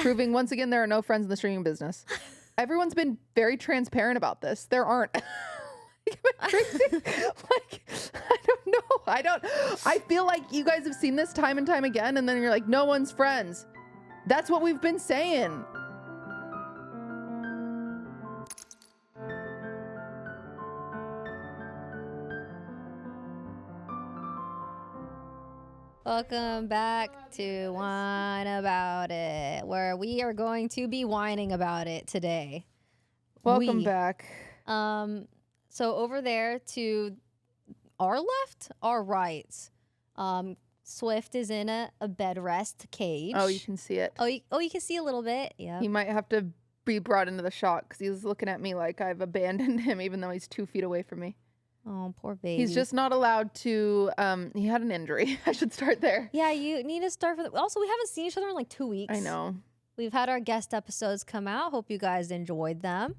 proving once again there are no friends in the streaming business. Everyone's been very transparent about this. There aren't. Like, I don't know. I feel like you guys have seen this time and time again, and then you're like, no one's friends. That's what we've been saying. Welcome back to Whine About It, where we are going to be whining about it today. Welcome back. So over there to our left, our right, Swift is in a bed rest cage. Oh, you can see it. Oh, you can see a little bit. Yeah. He might have to be brought into the shot because he's looking at me like I've abandoned him, even though he's 2 feet away from me. Oh, poor baby. He's just not allowed to. He had an injury. I should start there. Yeah, you need to start for. Also, we haven't seen each other in like 2 weeks. I know. We've had our guest episodes come out. Hope you guys enjoyed them.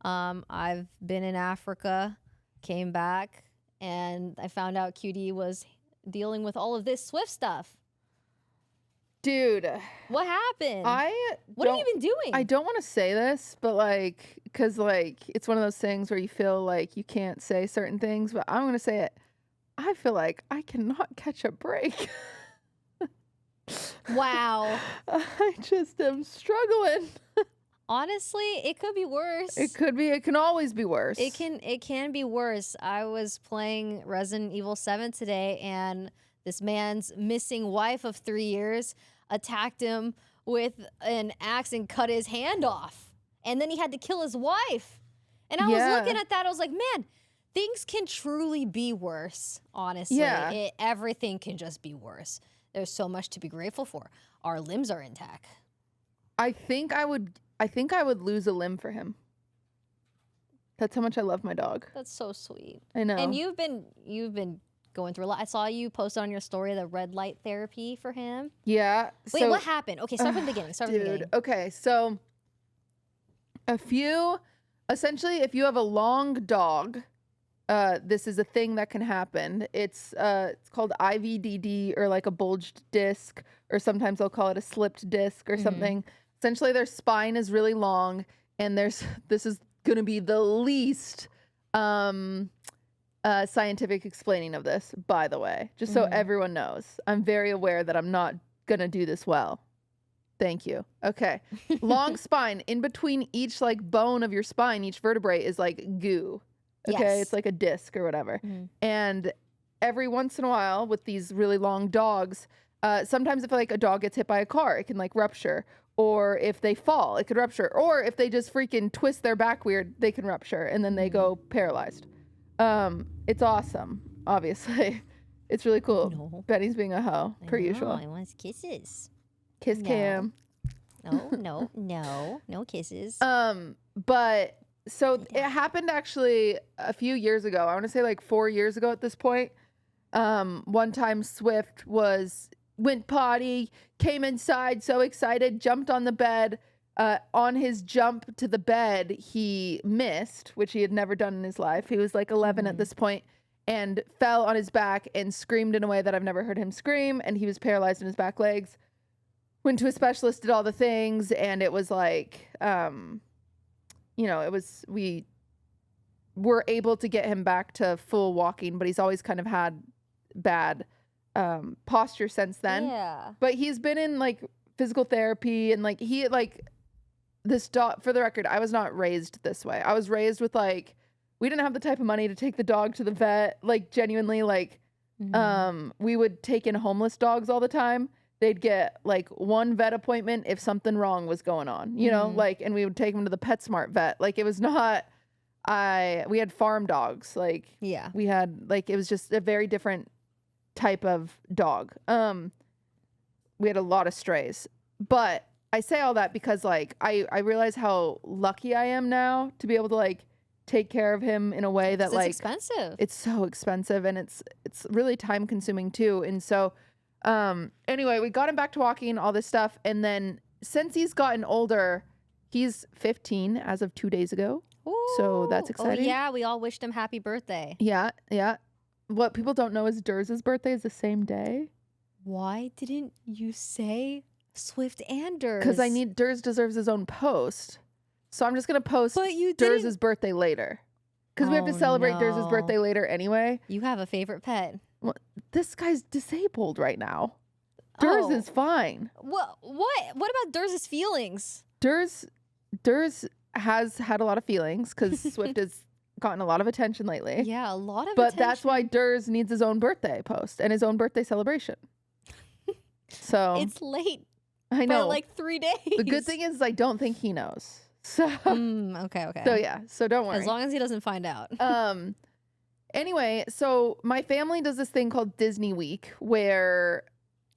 I've been in Africa, came back, and I found out QT was dealing with all of this Swift stuff. Dude, what happened? What have you been doing? I don't want to say this, but like, because like it's one of those things where you feel like you can't say certain things, but I'm gonna say it. I feel like I cannot catch a break. Wow. I just am struggling. Honestly, it could be worse. It could be. It can always be worse. It can be worse. I was playing Resident Evil 7 today, and this man's missing wife of 3 years attacked him with an axe and cut his hand off. And then he had to kill his wife. And I was looking at that. I was like, man, things can truly be worse, honestly. Yeah. Everything can just be worse. There's so much to be grateful for. Our limbs are intact. I think I would lose a limb for him. That's how much I love my dog. That's so sweet. I know. And you've been going through a lot. I saw you post on your story the red light therapy for him. Yeah. Wait, what happened? Okay, start from the beginning. Start from the beginning. Okay, so essentially, if you have a long dog, this is a thing that can happen. It's called IVDD, or like a bulged disc, or sometimes they'll call it a slipped disc or something. Essentially, their spine is really long, and this is going to be the least scientific explaining of this, by the way, just so everyone knows. I'm very aware that I'm not going to do this well. Thank you. Okay. Long spine. In between each like bone of your spine, each vertebrae is like goo. Okay. Yes. It's like a disc or whatever. And every once in a while with these really long dogs, sometimes if like a dog gets hit by a car, it can like rupture. Or if they fall, it could rupture. Or if they just freaking twist their back weird, they can rupture and then they go paralyzed. It's awesome, obviously. It's really cool. No. Benny's being a hoe, per usual. He wants kisses. Kiss cam. No kisses. But so it happened actually a few years ago. I want to say like 4 years ago at this point. One time Swift went potty, came inside, so excited, jumped on the bed. On his jump to the bed, he missed, which he had never done in his life. He was like 11 at this point, and fell on his back and screamed in a way that I've never heard him scream. And he was paralyzed in his back legs. Went to a specialist, did all the things, and it was like, we were able to get him back to full walking, but he's always kind of had bad posture since then. Yeah. But he's been in like physical therapy, and like this dog, for the record, I was not raised this way. I was raised with like, we didn't have the type of money to take the dog to the vet. Like genuinely, like, we would take in homeless dogs all the time. They'd get like one vet appointment if something wrong was going on, you know, like, and we would take them to the PetSmart vet. Like it was not, we had farm dogs. Like, Yeah. we had like, it was just a very different type of dog. We had a lot of strays, but I say all that because like, I realize how lucky I am now to be able to like take care of him in a way that like, it's expensive. it's so expensive, and it's really time consuming too. And so, anyway, we got him back to walking, all this stuff. And then since he's gotten older, he's 15 as of 2 days ago. Ooh. So that's exciting. Oh, yeah, we all wished him happy birthday. Yeah. What people don't know is Durz's birthday is the same day. Why didn't you say Swift and Durs. Because Durs deserves his own post. So I'm just going to post Durs' birthday later. Because we have to celebrate Durs' birthday later anyway. You have a favorite pet. Well, this guy's disabled right now. Durs is fine. What about Durs' feelings? Durs has had a lot of feelings because Swift has gotten a lot of attention lately. Yeah, a lot of But attention. that's why Durs needs his own birthday post and his own birthday celebration. So it's late. I know. By like 3 days. The good thing is I don't think he knows. So okay. So yeah, so don't worry. As long as he doesn't find out. Anyway, so my family does this thing called Disney Week where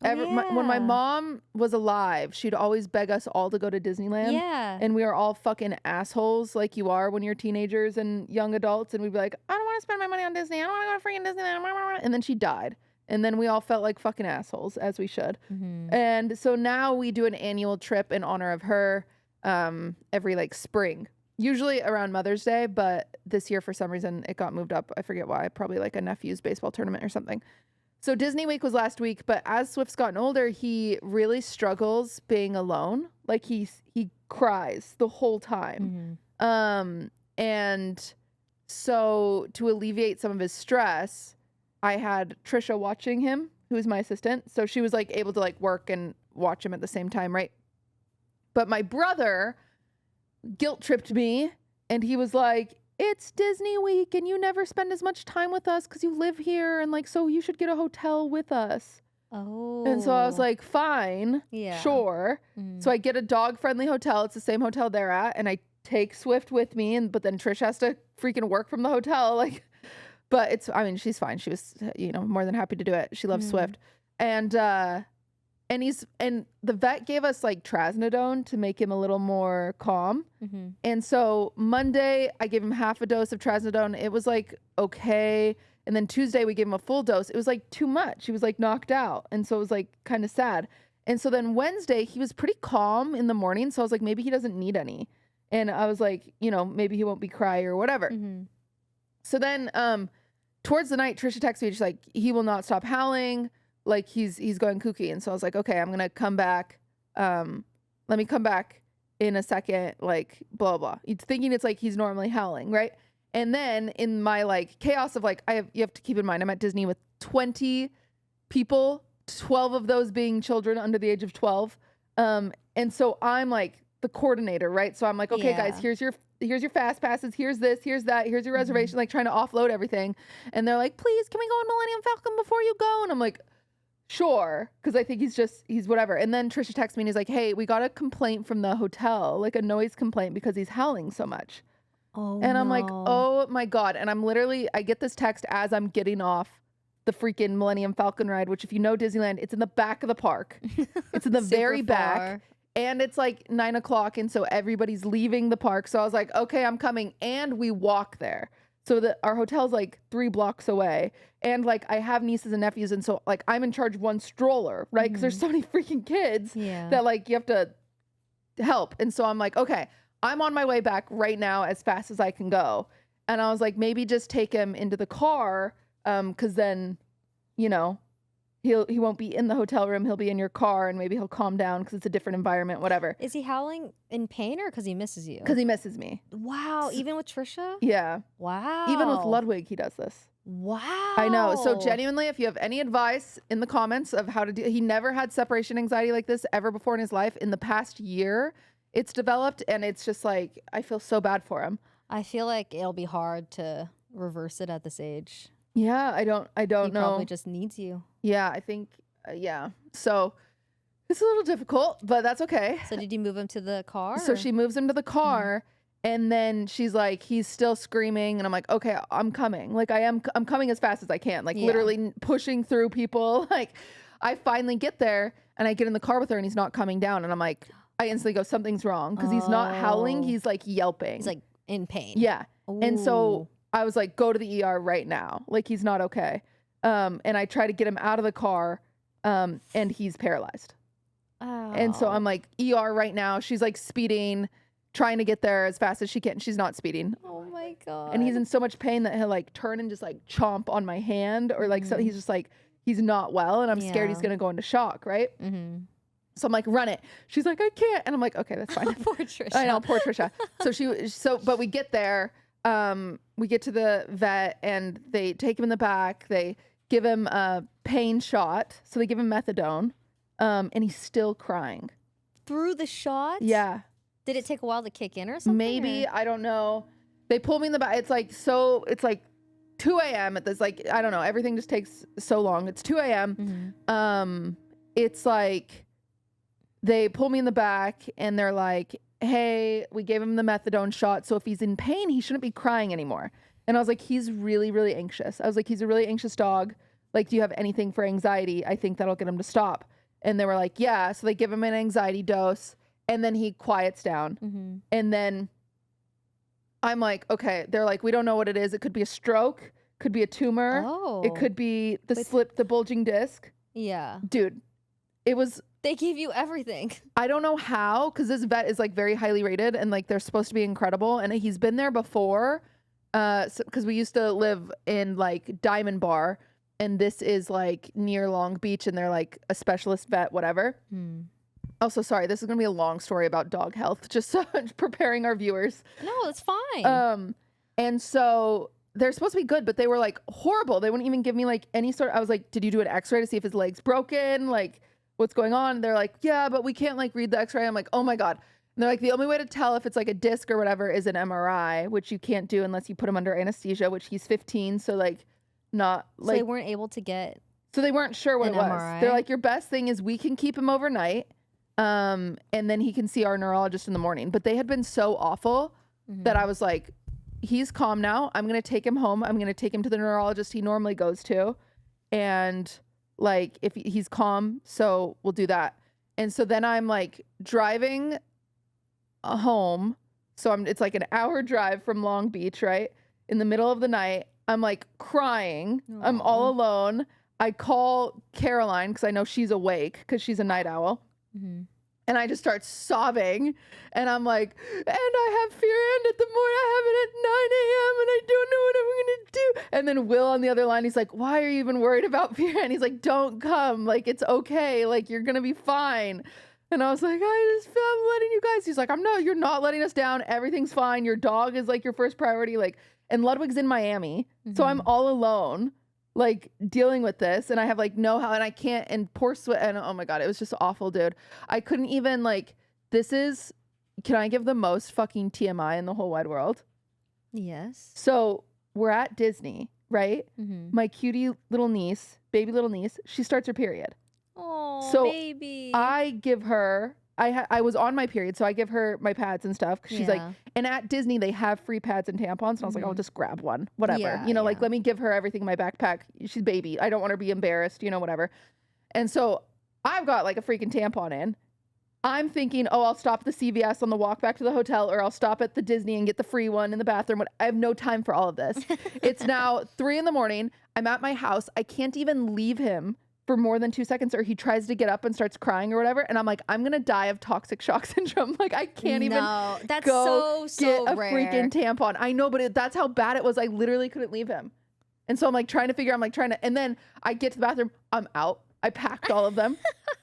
when my mom was alive, she'd always beg us all to go to Disneyland. Yeah. And we are all fucking assholes like you are when you're teenagers and young adults. And we'd be like, I don't want to spend my money on Disney. I don't want to go to freaking Disneyland. And then she died. And then we all felt like fucking assholes, as we should. Mm-hmm. And so now we do an annual trip in honor of her every like spring. Usually around Mother's Day, but this year for some reason it got moved up. I forget why. Probably like a nephew's baseball tournament or something. So Disney Week was last week, but as Swift's gotten older, he really struggles being alone. Like he cries the whole time. Mm-hmm. And so to alleviate some of his stress, I had Trisha watching him, who is my assistant. So she was like able to like work and watch him at the same time, right? But my brother guilt tripped me and he was like, it's Disney Week and you never spend as much time with us because you live here and like, so you should get a hotel with us. Oh. And so I was like, fine, sure. Mm-hmm. So I get a dog friendly hotel. It's the same hotel they're at. And I take Swift with me. But then Trish has to freaking work from the hotel. Like, but she's fine. She was, more than happy to do it. She loves Swift. And the vet gave us like trazodone to make him a little more calm. Mm-hmm. And so Monday I gave him half a dose of trazodone. It was like, okay. And then Tuesday we gave him a full dose. It was like too much. He was like knocked out. And so it was like kind of sad. And so then Wednesday he was pretty calm in the morning. So I was like, maybe he doesn't need any. And I was like, maybe he won't be cry or whatever. Mm-hmm. So then towards the night, Trisha texted me. She's like, he will not stop howling. Like he's going kooky. And so I was like, okay, I'm going to come back. Let me come back in a second, like blah, blah. Thinking it's like he's normally howling. Right. And then in my like chaos of like, you have to keep in mind, I'm at Disney with 20 people, 12 of those being children under the age of 12. And so I'm like the coordinator, right? So I'm like, okay, guys, here's your fast passes. Here's this, here's that, here's your reservation, like trying to offload everything. And they're like, please, can we go on Millennium Falcon before you go? And I'm like, sure. Cause I think he's whatever. And then Trisha texts me and he's like, hey, we got a complaint from the hotel, like a noise complaint because he's howling so much. Oh, and I'm like, oh my God. And I get this text as I'm getting off the freaking Millennium Falcon ride, which if you know Disneyland, it's in the back of the park. It's in the very back. And it's like 9 o'clock. And so everybody's leaving the park. So I was like, okay, I'm coming. And we walk there. So our hotel's like 3 blocks away. And like I have nieces and nephews. And so like I'm in charge of one stroller, right? Because there's so many freaking kids that like you have to help. And so I'm like, okay, I'm on my way back right now as fast as I can go. And I was like, maybe just take him into the car. Cause then, he won't be in the hotel room. He'll be in your car and maybe he'll calm down because it's a different environment, whatever. Is he howling in pain or because he misses you? Because he misses me. Wow. Even with Trisha? Yeah. Wow. Even with Ludwig, he does this. Wow. I know. So genuinely, if you have any advice in the comments of how to do, he never had separation anxiety like this ever before in his life. In the past year, it's developed and it's just like, I feel so bad for him. I feel like it'll be hard to reverse it at this age. Yeah, I don't know. He probably just needs you. Yeah, I think, yeah. So it's a little difficult, but that's okay. So did you move him to the car? So she moves him to the car and then she's like, he's still screaming. And I'm like, okay, I'm coming. Like I'm coming as fast as I can, like literally pushing through people. Like I finally get there and I get in the car with her and he's not coming down. And I'm like, I instantly go, something's wrong. Cause he's not howling. He's like yelping. He's like in pain. Yeah. Ooh. And so I was like, go to the ER right now. Like he's not okay. And I try to get him out of the car. And he's paralyzed. Oh. And so I'm like, ER right now. She's like speeding, trying to get there as fast as she can. She's not speeding. Oh my God. And he's in so much pain that he'll like turn and just like chomp on my hand or like, so he's just like, he's not well. And I'm scared he's going to go into shock. Right. Mm-hmm. So I'm like, run it. She's like, I can't. And I'm like, okay, that's fine. Poor Trisha. I know, poor Trisha. But we get there, we get to the vet and they take him in the back. They give him a pain shot. So they give him methadone. And he's still crying. Through the shot? Yeah. Did it take a while to kick in or something? Maybe, I don't know. They pull me in the back. It's like 2 a.m. at this, like, I don't know. Everything just takes so long. It's 2 a.m. It's like they pull me in the back and they're like, hey, we gave him the methadone shot. So if he's in pain, he shouldn't be crying anymore. And I was like, he's really, really anxious. I was like, he's a really anxious dog. Like, do you have anything for anxiety? I think that'll get him to stop. And they were like, yeah. So they give him an anxiety dose and then he quiets down. And then I'm like, okay. They're like, we don't know what it is. It could be a stroke, could be a tumor. It could be the bulging disc. Yeah. Dude, it was. They gave you everything. I don't know how, because this vet is like very highly rated and like they're supposed to be incredible. And he's been there before. Because we used to live in like Diamond Bar. And this is like near Long Beach and they're like a specialist vet, whatever. Also, sorry, this is going to be a long story about dog health, just so preparing our viewers. No, it's fine. And so they're supposed to be good, but they were like horrible. They wouldn't even give me like any sort of, I was like, did you do an x-ray to see if his leg's broken? Like, what's going on? They're like, yeah, but we can't like read the x-ray. I'm like, oh my God. And they're like, the only way to tell if it's like a disc or whatever is an MRI, which you can't do unless you put him under anesthesia, which he's 15. So like, not like. So they weren't able to get. So they weren't sure what it was. MRI? They're like, your best thing is we can keep him overnight. And then he can see our neurologist in the morning. But they had been so awful that I was like, he's calm now. I'm going to take him home. I'm going to take him to the neurologist he normally goes to. And like, if he's calm, so we'll do that. And so then I'm like driving home. So it's like an hour drive from Long Beach, right? In the middle of the night, I'm like crying. Aww. I'm all alone. I call Caroline because I know she's awake because she's a night owl. And I just start sobbing. And I'm like, and I have fear and at the morning I have it at 9 a.m. and I don't know what I'm going to do. And then Will on the other line, he's like, why are you even worried about fear? And he's like, don't come. Like, it's okay. Like, you're going to be fine. And I was like, I just feel I'm letting you guys. He's like, no, you're not letting us down. Everything's fine. Your dog is like your first priority. Like, and Ludwig's in Miami. So I'm all alone, like dealing with this. And I have like no how, and I can't, and poor sweat. And oh my God, it was just awful, dude. I couldn't even like, can I give the most fucking TMI in the whole wide world? Yes. So we're at Disney, right? My cutie little niece, baby little niece, she starts her period. Oh, so baby. I give her, I was on my period, so I give her my pads and stuff. Cause she's like, and at Disney, they have free pads and tampons. And I was like, I'll just grab one, whatever. Yeah, you know, like, let me give her everything in my backpack. She's baby. I don't want her to be embarrassed, you know, whatever. And so I've got like a freaking tampon in. I'm thinking, oh, I'll stop at the CVS on the walk back to the hotel, or I'll stop at the Disney and get the free one in the bathroom. I have no time for all of this. It's now 3 a.m. I'm at my house. I can't even leave him for more than 2 seconds, or he tries to get up and starts crying or whatever. And I'm like, I'm going to die of toxic shock syndrome. Like, I can't even that's go so get a rare. freaking tampon. I know, but that's how bad it was. I literally couldn't leave him. And so I'm like trying to figure, and then I get to the bathroom. I'm out. I packed all of them.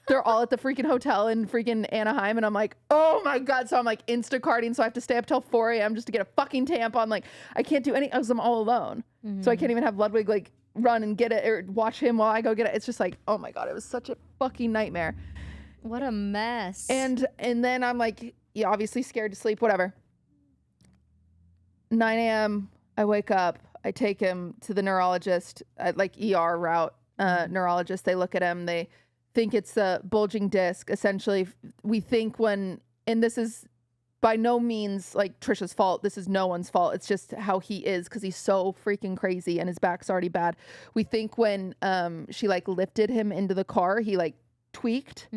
They're all at the freaking hotel in freaking Anaheim. And I'm like, oh my God. So I'm like Instacarting. So I have to stay up till 4 a.m. just to get a fucking tampon. Like, I can't do any, I'm all alone. So I can't even have Ludwig like run and get it or watch him while I go get it. It's just like, oh my God, it was such a fucking nightmare. What a mess. And then I'm like, yeah, obviously scared to sleep, whatever. 9 a.m. I wake up. I take him to the neurologist, like ER route. Neurologist, they look at him, they think it's a bulging disc. Essentially, we think and this is by no means like Trisha's fault. This is no one's fault. It's just how he is because he's so freaking crazy and his back's already bad. We think when she like lifted him into the car, he like tweaked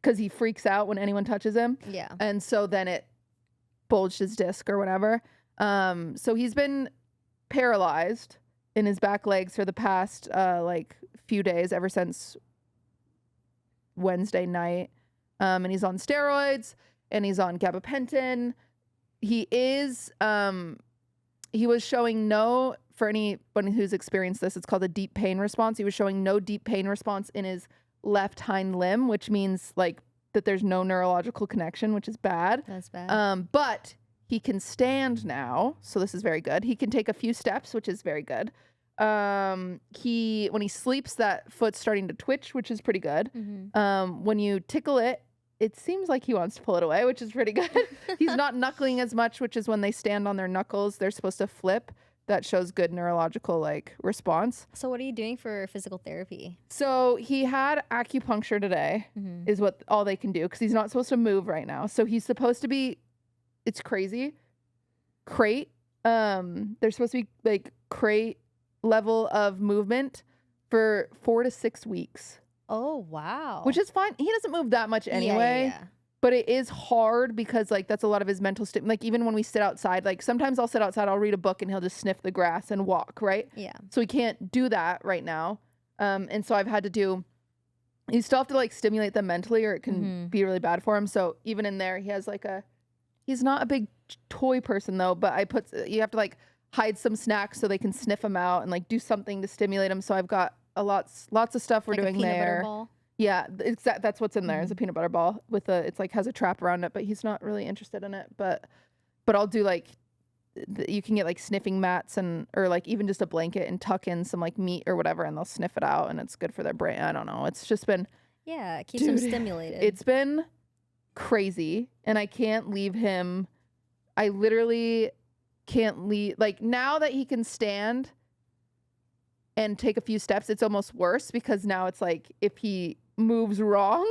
because he freaks out when anyone touches him. Yeah. And so then it bulged his disc or whatever. So he's been paralyzed in his back legs for the past like few days, ever since Wednesday night. And he's on steroids and he's on gabapentin. He was showing for anyone who's experienced this, it's called a deep pain response. He was showing no deep pain response in his left hind limb, which means like that there's no neurological connection, which is bad. That's bad. But he can stand now, so this is very good. He can take a few steps, which is very good. When he sleeps, that foot's starting to twitch, which is pretty good. When you tickle it, it seems like he wants to pull it away, which is pretty good. He's not knuckling as much, which is when they stand on their knuckles, they're supposed to flip. That shows good neurological like response. So what are you doing for physical therapy? So he had acupuncture today, is what all they can do, because he's not supposed to move right now. So he's supposed to be, it's crazy, crate. They're supposed to be like crate level of movement for 4 to 6 weeks. Oh, wow. Which is fine. He doesn't move that much anyway. Yeah. But it is hard because like that's a lot of his mental like even when we sit outside, like sometimes I'll sit outside, I'll read a book and he'll just sniff the grass and walk, right? Yeah. So he can't do that right now. And so I've had to do, you still have to like stimulate them mentally or it can be really bad for him. So even in there, he has like he's not a big toy person though, but you have to like hide some snacks so they can sniff them out and like do something to stimulate them. So I've got lots of stuff we're like doing a peanut there. butter ball? Yeah, that's what's in there is a peanut butter ball with it's like has a trap around it, but he's not really interested in it. But I'll do like, you can get like sniffing mats or like even just a blanket and tuck in some like meat or whatever and they'll sniff it out and it's good for their brain. I don't know. It's just been. Yeah, it keeps them stimulated. It's been crazy and I can't leave him. I literally can't leave. Like now that he can stand and take a few steps, it's almost worse because now it's like if he moves wrong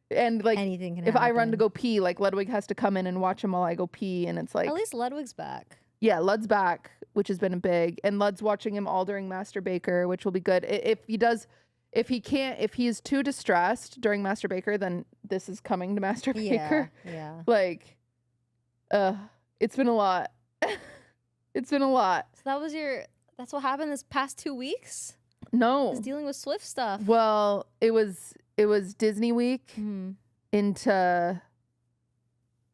and like anything can if happen. I run to go pee, like Ludwig has to come in and watch him while I go pee, and it's like at least Ludwig's back. Yeah, Lud's back, which has been big, and Lud's watching him all during Master Baker, which will be good. If he's too distressed during Master Baker, then this is coming to Master Baker. Yeah. Like, it's been a lot. It's been a lot. So that's what happened this past 2 weeks? No. He's dealing with Swift stuff. Well, it was Disney week into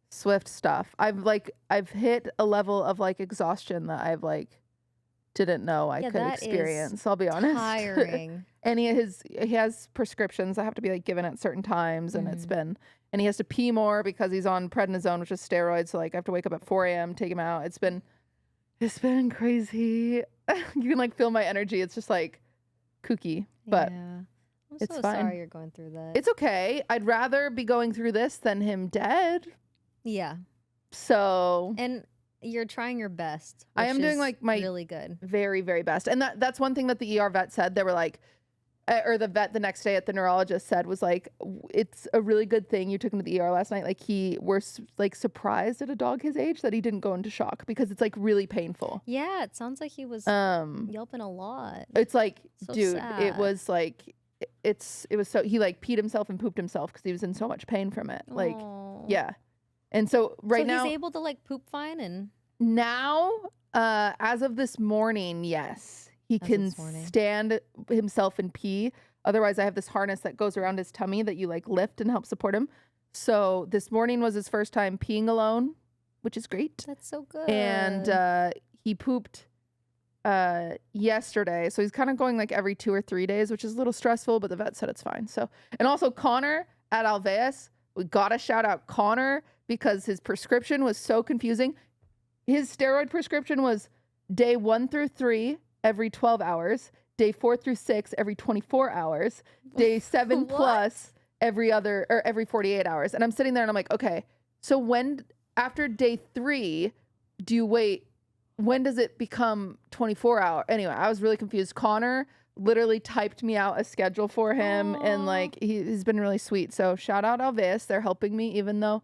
Swift stuff. I've hit a level of like exhaustion that I've like didn't know I could experience. I'll be honest. Tiring. And he has prescriptions that have to be like given at certain times, and and he has to pee more because he's on prednisone, which is steroids. So like I have to wake up at 4 a.m. take him out. It's been crazy. You can like feel my energy. It's just like kooky, but I'm it's so fine. sorry you're going through that. It's okay. I'd rather be going through this than him dead. Yeah. So. And you're trying your best. I am doing like my really good, very, very best. And that's one thing that the ER vet said. They were like, or the vet the next day at the neurologist said was like, it's a really good thing you took him to the ER last night. Like we're like surprised at a dog his age that he didn't go into shock because it's like really painful. Yeah, it sounds like he was yelping a lot. It's like, so dude, sad. it was like, it was so, he like peed himself and pooped himself because he was in so much pain from it. Like, yeah. And so now he's able to like poop fine and now, as of this morning, yes. He can stand himself and pee. Otherwise, I have this harness that goes around his tummy that you like lift and help support him. So this morning was his first time peeing alone, which is great. That's so good. And he pooped yesterday. So he's kind of going like every 2 or 3 days, which is a little stressful, but the vet said it's fine. So, and also Connor at Alveus, we got to shout out Connor because his prescription was so confusing. His steroid prescription was day 1 through 3 every 12 hours, day 4 through 6 every 24 hours, day 7 plus every 48 hours. And I'm sitting there and I'm like, okay, so after day 3, do you wait? When does it become 24 hour? Anyway, I was really confused. Connor literally typed me out a schedule for him. Aww. And like, he's been really sweet. So shout out Alveus. They're helping me even though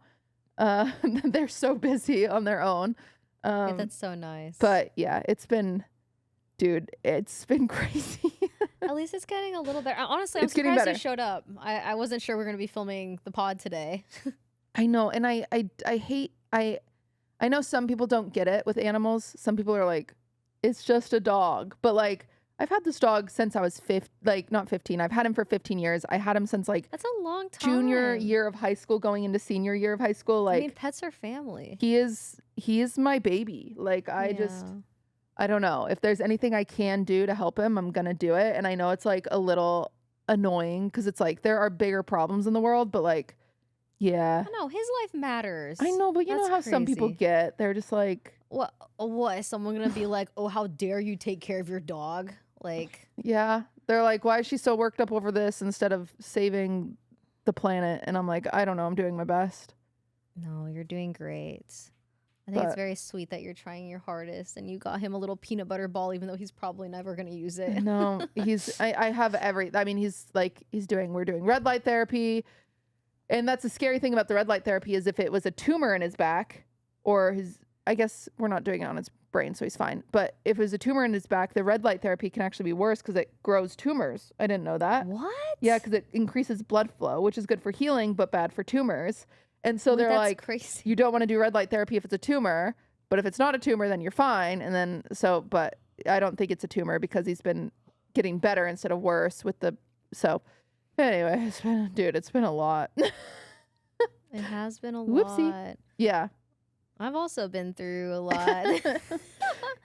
they're so busy on their own. Yeah, that's so nice. But yeah, it's been crazy. At least it's getting a little better. Honestly, I'm surprised you showed up. I wasn't sure we were going to be filming the pod today. I know. And I hate, I know some people don't get it with animals. Some people are like, it's just a dog. But like, I've had this dog since I was not 15. I've had him for 15 years. I had him since like that's a long time. Junior year of high school, going into senior year of high school. Like, I mean, pets are family. He is my baby. Like I don't know. If there's anything I can do to help him, I'm gonna do it. And I know it's like a little annoying because it's like there are bigger problems in the world, but like Yeah. I know his life matters. I know, but you know how some people crazy. get. They're just like, What? Is someone gonna be like, oh, how dare you take care of your dog? Like, yeah. They're like, why is she so worked up over this instead of saving the planet? And I'm like, I don't know. I'm doing my best. no, you're doing great. I think it's But- very sweet that you're trying your hardest and you got him a little peanut butter ball, even though he's probably never gonna use it. No, I have we're doing red light therapy. And that's the scary thing about the red light therapy is if it was a tumor in his back or I guess we're not doing it on his brain, so he's fine. But if it was a tumor in his back, the red light therapy can actually be worse because it grows tumors. I didn't know that. What? Yeah, because it increases blood flow, which is good for healing, but bad for tumors. And so they're that's like, crazy. you don't want to do red light therapy if it's a tumor, but if it's not a tumor, then you're fine. And then, but I don't think it's a tumor because he's been getting better instead of worse so anyway, it's been a lot. It has been a Whoopsie. lot. Yeah. I've also been through a lot.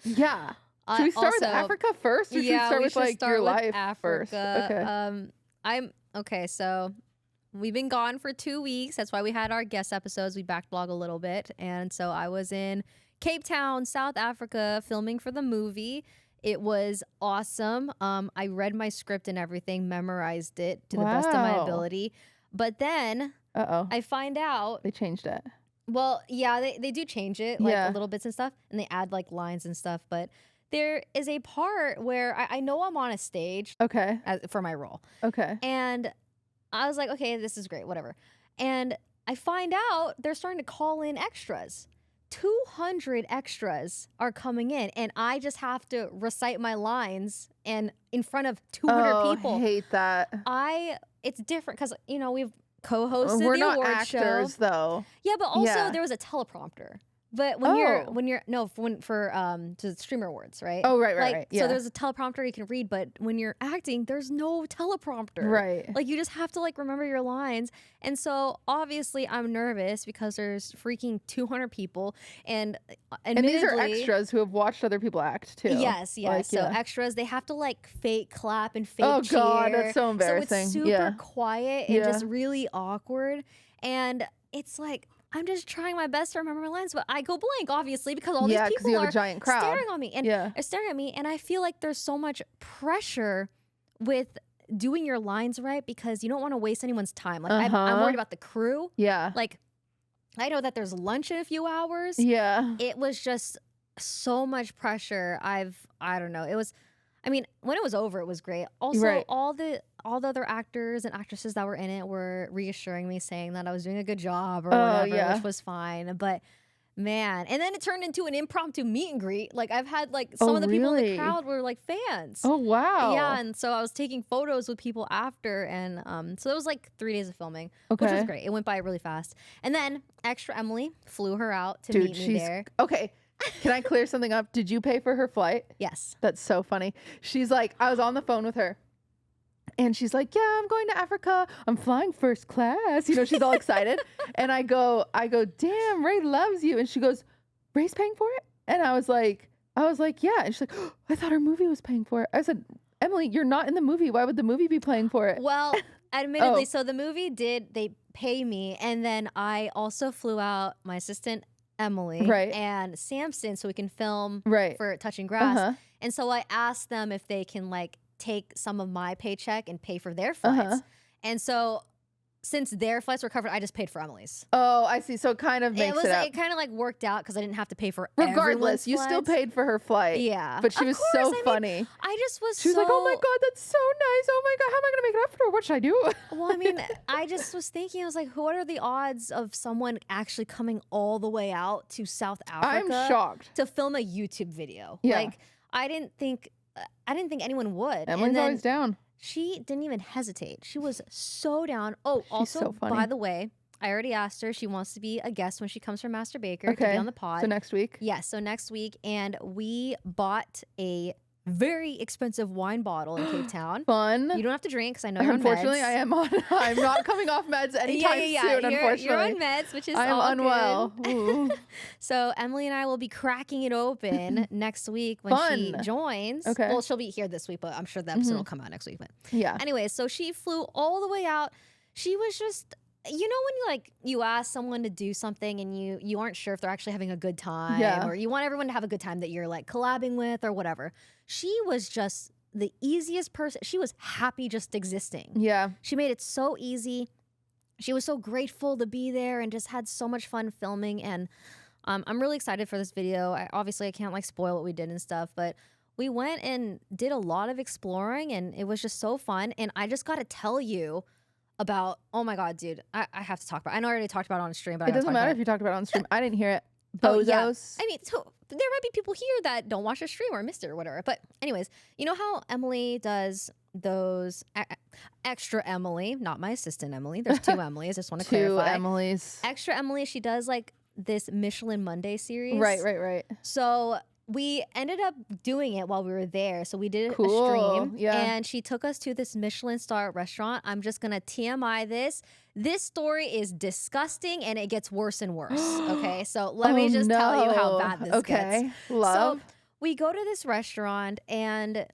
Yeah. Should we start with Also- Africa first, or should we start with like your life first? Okay. Okay. So we've been gone for 2 weeks. That's why we had our guest episodes. We backblog a little bit, and so I was in Cape Town, South Africa, filming for the movie. It was awesome. I read my script and everything, memorized it to the best of my Wow. ability. But then Uh-oh. I find out. They changed it. Well, yeah, they do change it, like Yeah. a little bits and stuff, and they add like lines and stuff. But there is a part where I know I'm on a stage Okay. for my role, Okay. and I was like, okay, this is great, whatever. And I find out they're starting to call in extras. 200 extras are coming in, and I just have to recite my lines and in front of 200 people. I hate that. It's different because we've co-hosted We're the not award actors, show. though. Yeah, but also Yeah. there was a teleprompter. But when you're to the streamer awards, right? Oh, right. Like, Yeah. so there's a teleprompter you can read, but when you're acting, there's no teleprompter. Right. Like you just have to like remember your lines. And so obviously I'm nervous because there's freaking 200 people, and And these are admittedly- extras who have watched other people act too. Yes. Like, So yeah. extras, they have to like fake clap and fake Oh, cheer. God, that's so So embarrassing. it's super Yeah. quiet and Yeah. just really awkward. And it's like, I'm just trying my best to remember my lines, but I go blank, obviously, because all Yeah, these 'cause you people have a are giant crowd. staring on me and Yeah. are staring at me. And I feel like there's so much pressure with doing your lines right because you don't want to waste anyone's time. Like I'm Uh-huh. worried about the crew. Yeah. Like I know that there's lunch in a few hours. Yeah. It was just so much pressure. I don't know. It was, I mean, when it was over, it was great. Also, Right. all the other actors and actresses that were in it were reassuring me, saying that I was doing a good job or whatever, yeah. which was fine. But man, and then it turned into an impromptu meet and greet. Like I've had like some of the people in really? the crowd were like fans. Oh, wow. Yeah, and so I was taking photos with people after, and so it was like 3 days of filming, which Okay. was great. It went by really fast. And then ExtraEmily flew her out to Dude, meet me she's there. okay. Can I clear something up? Did you pay for her flight? Yes. That's so funny. She's like, I was on the phone with her and she's like, yeah, I'm going to Africa. I'm flying first class. She's all excited. And I go, damn, Rae loves you. And she goes, Ray's paying for it? And I was like, yeah. And she's like, oh, I thought our movie was paying for it. I said, Emily, you're not in the movie. Why would the movie be paying for it? Well, admittedly, Oh. so the movie they pay me, and then I also flew out my assistant Emily Right. and Samson so we can film Right. for Touching Grass. Uh-huh. And so I asked them if they can like take some of my paycheck and pay for their flights. Uh-huh. And so since their flights were covered, I just paid for Emily's. Oh, I see. So it kind of makes it up. It kind of like worked out because I didn't have to pay for Regardless, everyone's you still flights. paid for her flight. Yeah, But she Of was course, so I mean, funny. I just was. She was like, oh my so- God, that's so nice. Oh my God, how am I going to make it up for her? What should I do? Well, I mean, I just was thinking, I was like, what are the odds of someone actually coming all the way out to South Africa I'm shocked. to film a YouTube video? Yeah. Like, I didn't think anyone would. Emily's and then always down. she didn't even hesitate. She was so down. Oh, also, so funny. by the way, I already asked her. She wants to be a guest when she comes from Master Baker to Okay. be on the pod. So next week. Yes, so next week. And we bought a very expensive wine bottle in Cape Town. Fun. You don't have to drink because I know you're Unfortunately, on meds. I am on. I'm not coming off meds anytime soon. You're Unfortunately, on meds, which is I am all unwell. good. Ooh. So Emily and I will be cracking it open next week when she Fun. joins. Okay. Well, she'll be here this week, but I'm sure the episode Mhm. will come out next week. But Yeah. anyway, so she flew all the way out. She was just you know when you ask someone to do something and you aren't sure if they're actually having a good time, Yeah. or you want everyone to have a good time that you're like collabing with or whatever. She was just the easiest person. She was happy just existing. Yeah. She made it so easy. She was so grateful to be there and just had so much fun filming. And I'm really excited for this video. Obviously I can't like spoil what we did and stuff, but we went and did a lot of exploring and it was just so fun. And I just got to tell you about, oh my God, dude, I have to talk about it. I know I already talked about it on stream, but It doesn't matter if you talked about it on stream. I didn't hear it. Oh, Bozos. yeah. I mean, so there might be people here that don't watch the stream or missed it or whatever. But anyways, you know how Emily does those ExtraEmily, not my assistant Emily. There's two Emilys. I just want to clarify. Two Emily's. ExtraEmily, she does like this Michelin Monday series. Right. So we ended up doing it while we were there. So we did a Cool. stream. Yeah. And she took us to this Michelin star restaurant. I'm just going to TMI this. This story is disgusting and it gets worse and worse. Okay. So let me just tell you how bad this Okay. gets. Love. So we go to this restaurant and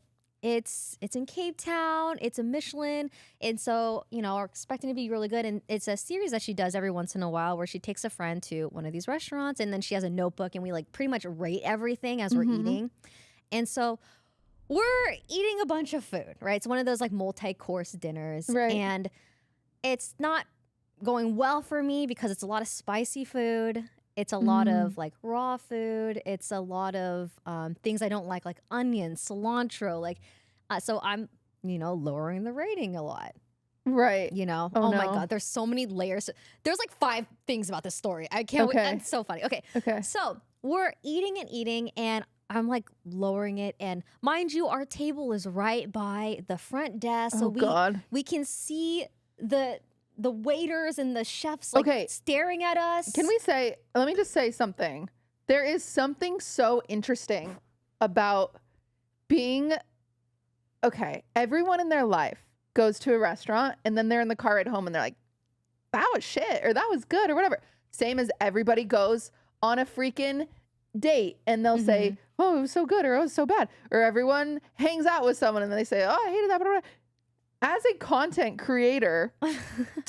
it's in Cape Town. It's a Michelin. And so, you know, we're expecting to be really good. And it's a series that she does every once in a while where she takes a friend to one of these restaurants and then she has a notebook and we like pretty much rate everything as we're eating. And so we're eating a bunch of food, right? It's one of those like multi-course dinners. Right. And it's not going well for me because it's a lot of spicy food. It's a lot of like raw food. It's a lot of things I don't like onions, cilantro. Like, so I'm, you know, lowering the rating a lot. Right. You know? Oh, my no. God. There's so many layers. There's like 5 things about this story. I can't wait. Okay. That's so funny. Okay. Okay. So we're eating and I'm like lowering it. And mind you, our table is right by the front desk. So God. we can see the waiters and the chefs like staring at us. Can we say, let me just say something. There is something so interesting about being, everyone in their life goes to a restaurant and then they're in the car ride home and they're like, that was shit or that was good or whatever. Same as everybody goes on a freaking date and they'll say, oh, it was so good or it was so bad. Or everyone hangs out with someone and they say, oh, I hated that. Blah, blah, blah. As a content creator,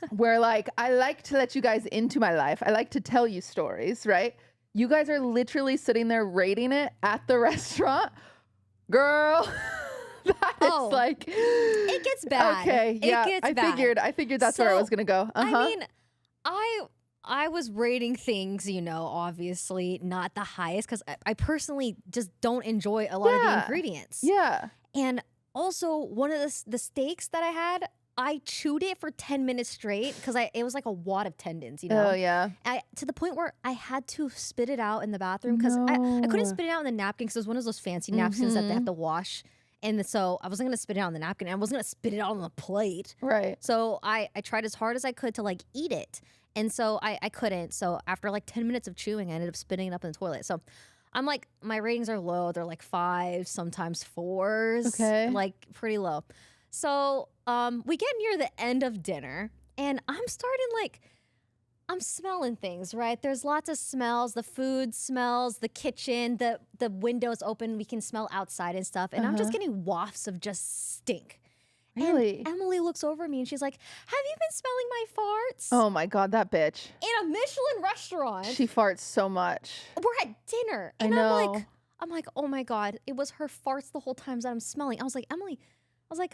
where like I like to let you guys into my life, I like to tell you stories, right? You guys are literally sitting there rating it at the restaurant. Girl, that is like it gets bad. Okay, yeah. It gets bad. I figured that's where I was gonna go. I mean, I was rating things, you know, obviously not the highest because I personally just don't enjoy a lot of the ingredients. Yeah. And also, one of the steaks that I had, I chewed it for 10 minutes straight because it was like a wad of tendons, you know? Oh, yeah. To the point where I had to spit it out in the bathroom because I couldn't spit it out in the napkin because it was one of those fancy napkins that they have to wash. And so I wasn't going to spit it out on the napkin. I wasn't going to spit it out on the plate. Right. So I tried as hard as I could to like eat it. And so I couldn't. So after like 10 minutes of chewing, I ended up spitting it up in the toilet. So I'm like, my ratings are low. They're like 5, sometimes 4s. Okay. Like pretty low. So we get near the end of dinner and I'm starting like, I'm smelling things, right? There's lots of smells. The food smells, the kitchen, the windows open. We can smell outside and stuff. And I'm just getting wafts of just stink. Really? And Emily looks over at me and she's like, have you been smelling my farts? Oh my God, that bitch. In a Michelin restaurant. She farts so much. We're at dinner. And I'm like, oh my God, it was her farts the whole time that I'm smelling. I was like, Emily,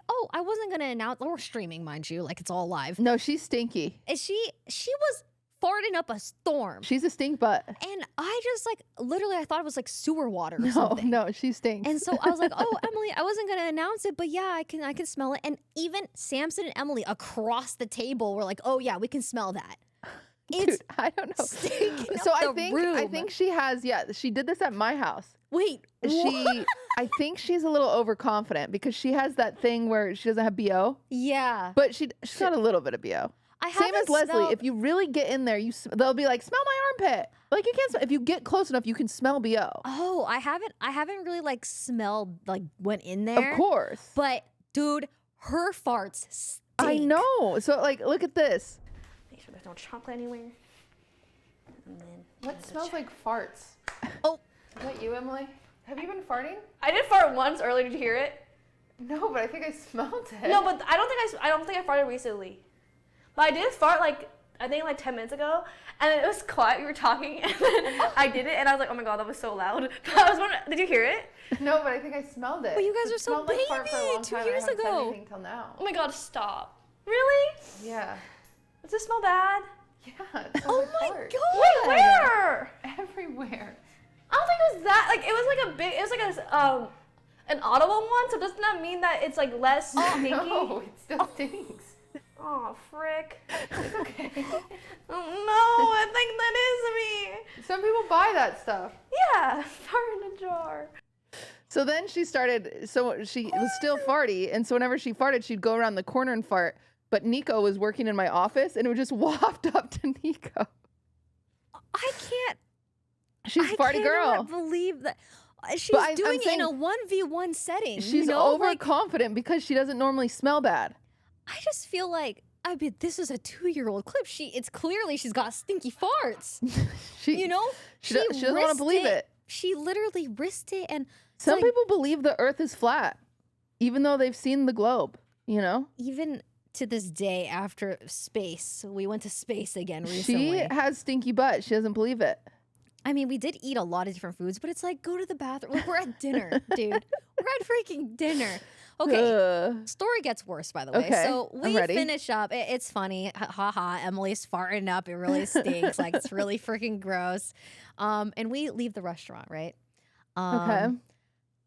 oh, I wasn't going to announce. We're streaming, mind you, like it's all live. No, she's stinky. And she was farting up a storm. She's a stink butt. And I just like, literally, I thought it was like sewer water or something. No, she stinks. And so I was like, oh, Emily, I wasn't going to announce it, but yeah, I can smell it. And even Samson and Emily across the table were like, oh yeah, we can smell that. It's Dude, I don't know. stinking So up I the think room. she has, she did this at my house. Wait, I think she's a little overconfident because she has that thing where she doesn't have BO. Yeah. But she's got a little bit of BO. Same as Leslie. If you really get in there, they'll be like, smell my armpit. Like you can't. If you get close enough, you can smell BO. Oh, I haven't really like smelled like went in there. Of course. But dude, her farts stink. I know. So like, look at this. Make sure there's no chocolate anywhere. And then What smells like farts? Oh, Is that you, Emily? Have you been farting? I did fart once earlier. Did you hear it? No, but I think I smelled it. No, but I don't think I farted recently. But I did fart like I think like 10 minutes ago, and it was quiet. We were talking, and then I did it, and I was like, oh my god, that was so loud. But I was wondering, did you hear it? No, but I think I smelled it. But you guys are It so smelled like fart for a baby, long 2 time, years I haven't said ago. anything till now. Oh my god, stop. Really? Yeah. Does it smell bad? Yeah. It Oh smells like my fart. god. Wait, where? Everywhere. I don't think it was that. Like, it was like a big. It was like a an audible one. So doesn't that mean that it's like less stinky? No, it still stinks. Oh, frick. It's okay. Oh no, I think that is me. Some people buy that stuff. Yeah, fart in a jar. So then she started, so she was still farty. And so whenever she farted, she'd go around the corner and fart. But Nico was working in my office and it would just waft up to Nico. I can't. She's a farty girl. I cannot believe that. She's But I'm doing it in saying a 1v1 setting. She's you know? overconfident because she doesn't normally smell bad. I just feel like, I mean, this is a 2-year-old clip. It's clearly she's got stinky farts. She, You know? she doesn't want to risked believe it. She literally risked it, and it's Some like, people believe the earth is flat, even though they've seen the globe, you know? even to this day after space, we went to space again recently. She has stinky butt. She doesn't believe it. I mean, we did eat a lot of different foods, but it's like, go to the bathroom. Like, we're at dinner, dude. We're at freaking dinner. Okay. Story gets worse, by the way. Okay, So I'm we ready. finish up. It's funny. Ha ha. Emily's farting up. It really stinks. Like, it's really freaking gross. And we leave the restaurant, right? Okay.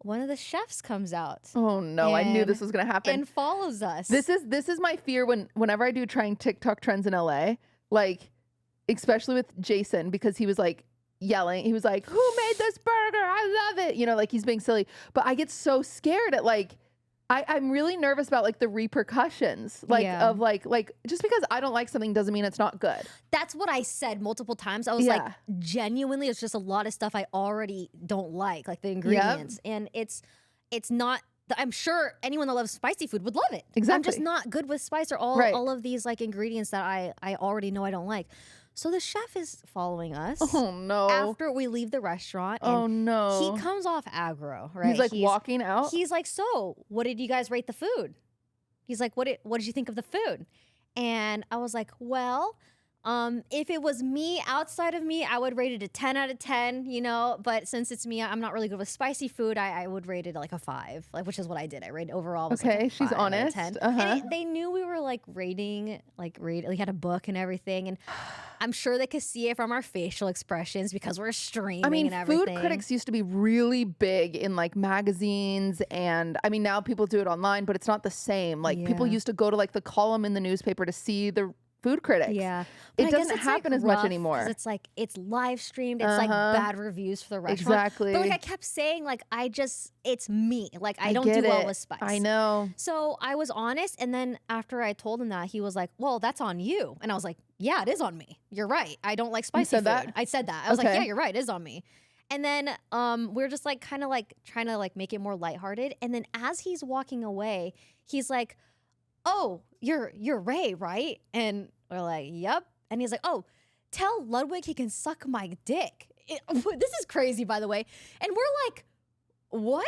One of the chefs comes out Oh no, I knew this was gonna happen. and follows us. This is my fear whenever I do trying TikTok trends in LA, like especially with Jason, because he was like yelling. He was like, "Who made this burger? I love it." You know, like he's being silly. But I get so scared at like I'm really nervous about like the repercussions, like Yeah. of like just because I don't like something doesn't mean it's not good. That's what I said multiple times. I was like, genuinely, it's just a lot of stuff I already don't like the ingredients. And it's not, I'm sure anyone that loves spicy food would love it. I'm Exactly. just not good with spice or Right. all of these like ingredients that I already know I don't like. So the chef is following us Oh no. after we leave the restaurant. And Oh no. he comes off aggro, right? He's like walking out. He's like, so what did you guys rate the food? He's like, what did you think of the food? And I was like, well, if it was me, outside of me, I would rate it a 10 out of 10, you know, but since it's me, I'm not really good with spicy food. I would rate it like a 5, like, which is what I did. I rated overall. Was like Okay, a she's 5 out of honest. 10. Uh-huh. And they knew we were like rating, we had a book and everything. And I'm sure they could see it from our facial expressions because we're streaming I mean, and everything. food critics used to be really big in like magazines, and I mean now people do it online, but it's not the same. Like people Yeah. used to go to like the column in the newspaper to see the food critics. Yeah. It But I guess doesn't it's, happen like, as much rough, anymore. 'cause it's like, it's live streamed. It's like bad reviews for the restaurant. Exactly. But like I kept saying, like, it's me. Like I don't get do well it. with spice. I know. So I was honest. And then after I told him that, he was like, well, that's on you. And I was like, yeah, it is on me. You're right. I don't like spicy said food. that? I said that. I was like, Okay. yeah, you're right. It is on me. And then we're just like kind of like trying to like make it more lighthearted. And then as he's walking away, he's like, oh, you're Rae, right? And we're like, yep. And he's like, oh, tell Ludwig he can suck my dick. This is crazy, by the way. And we're like, what?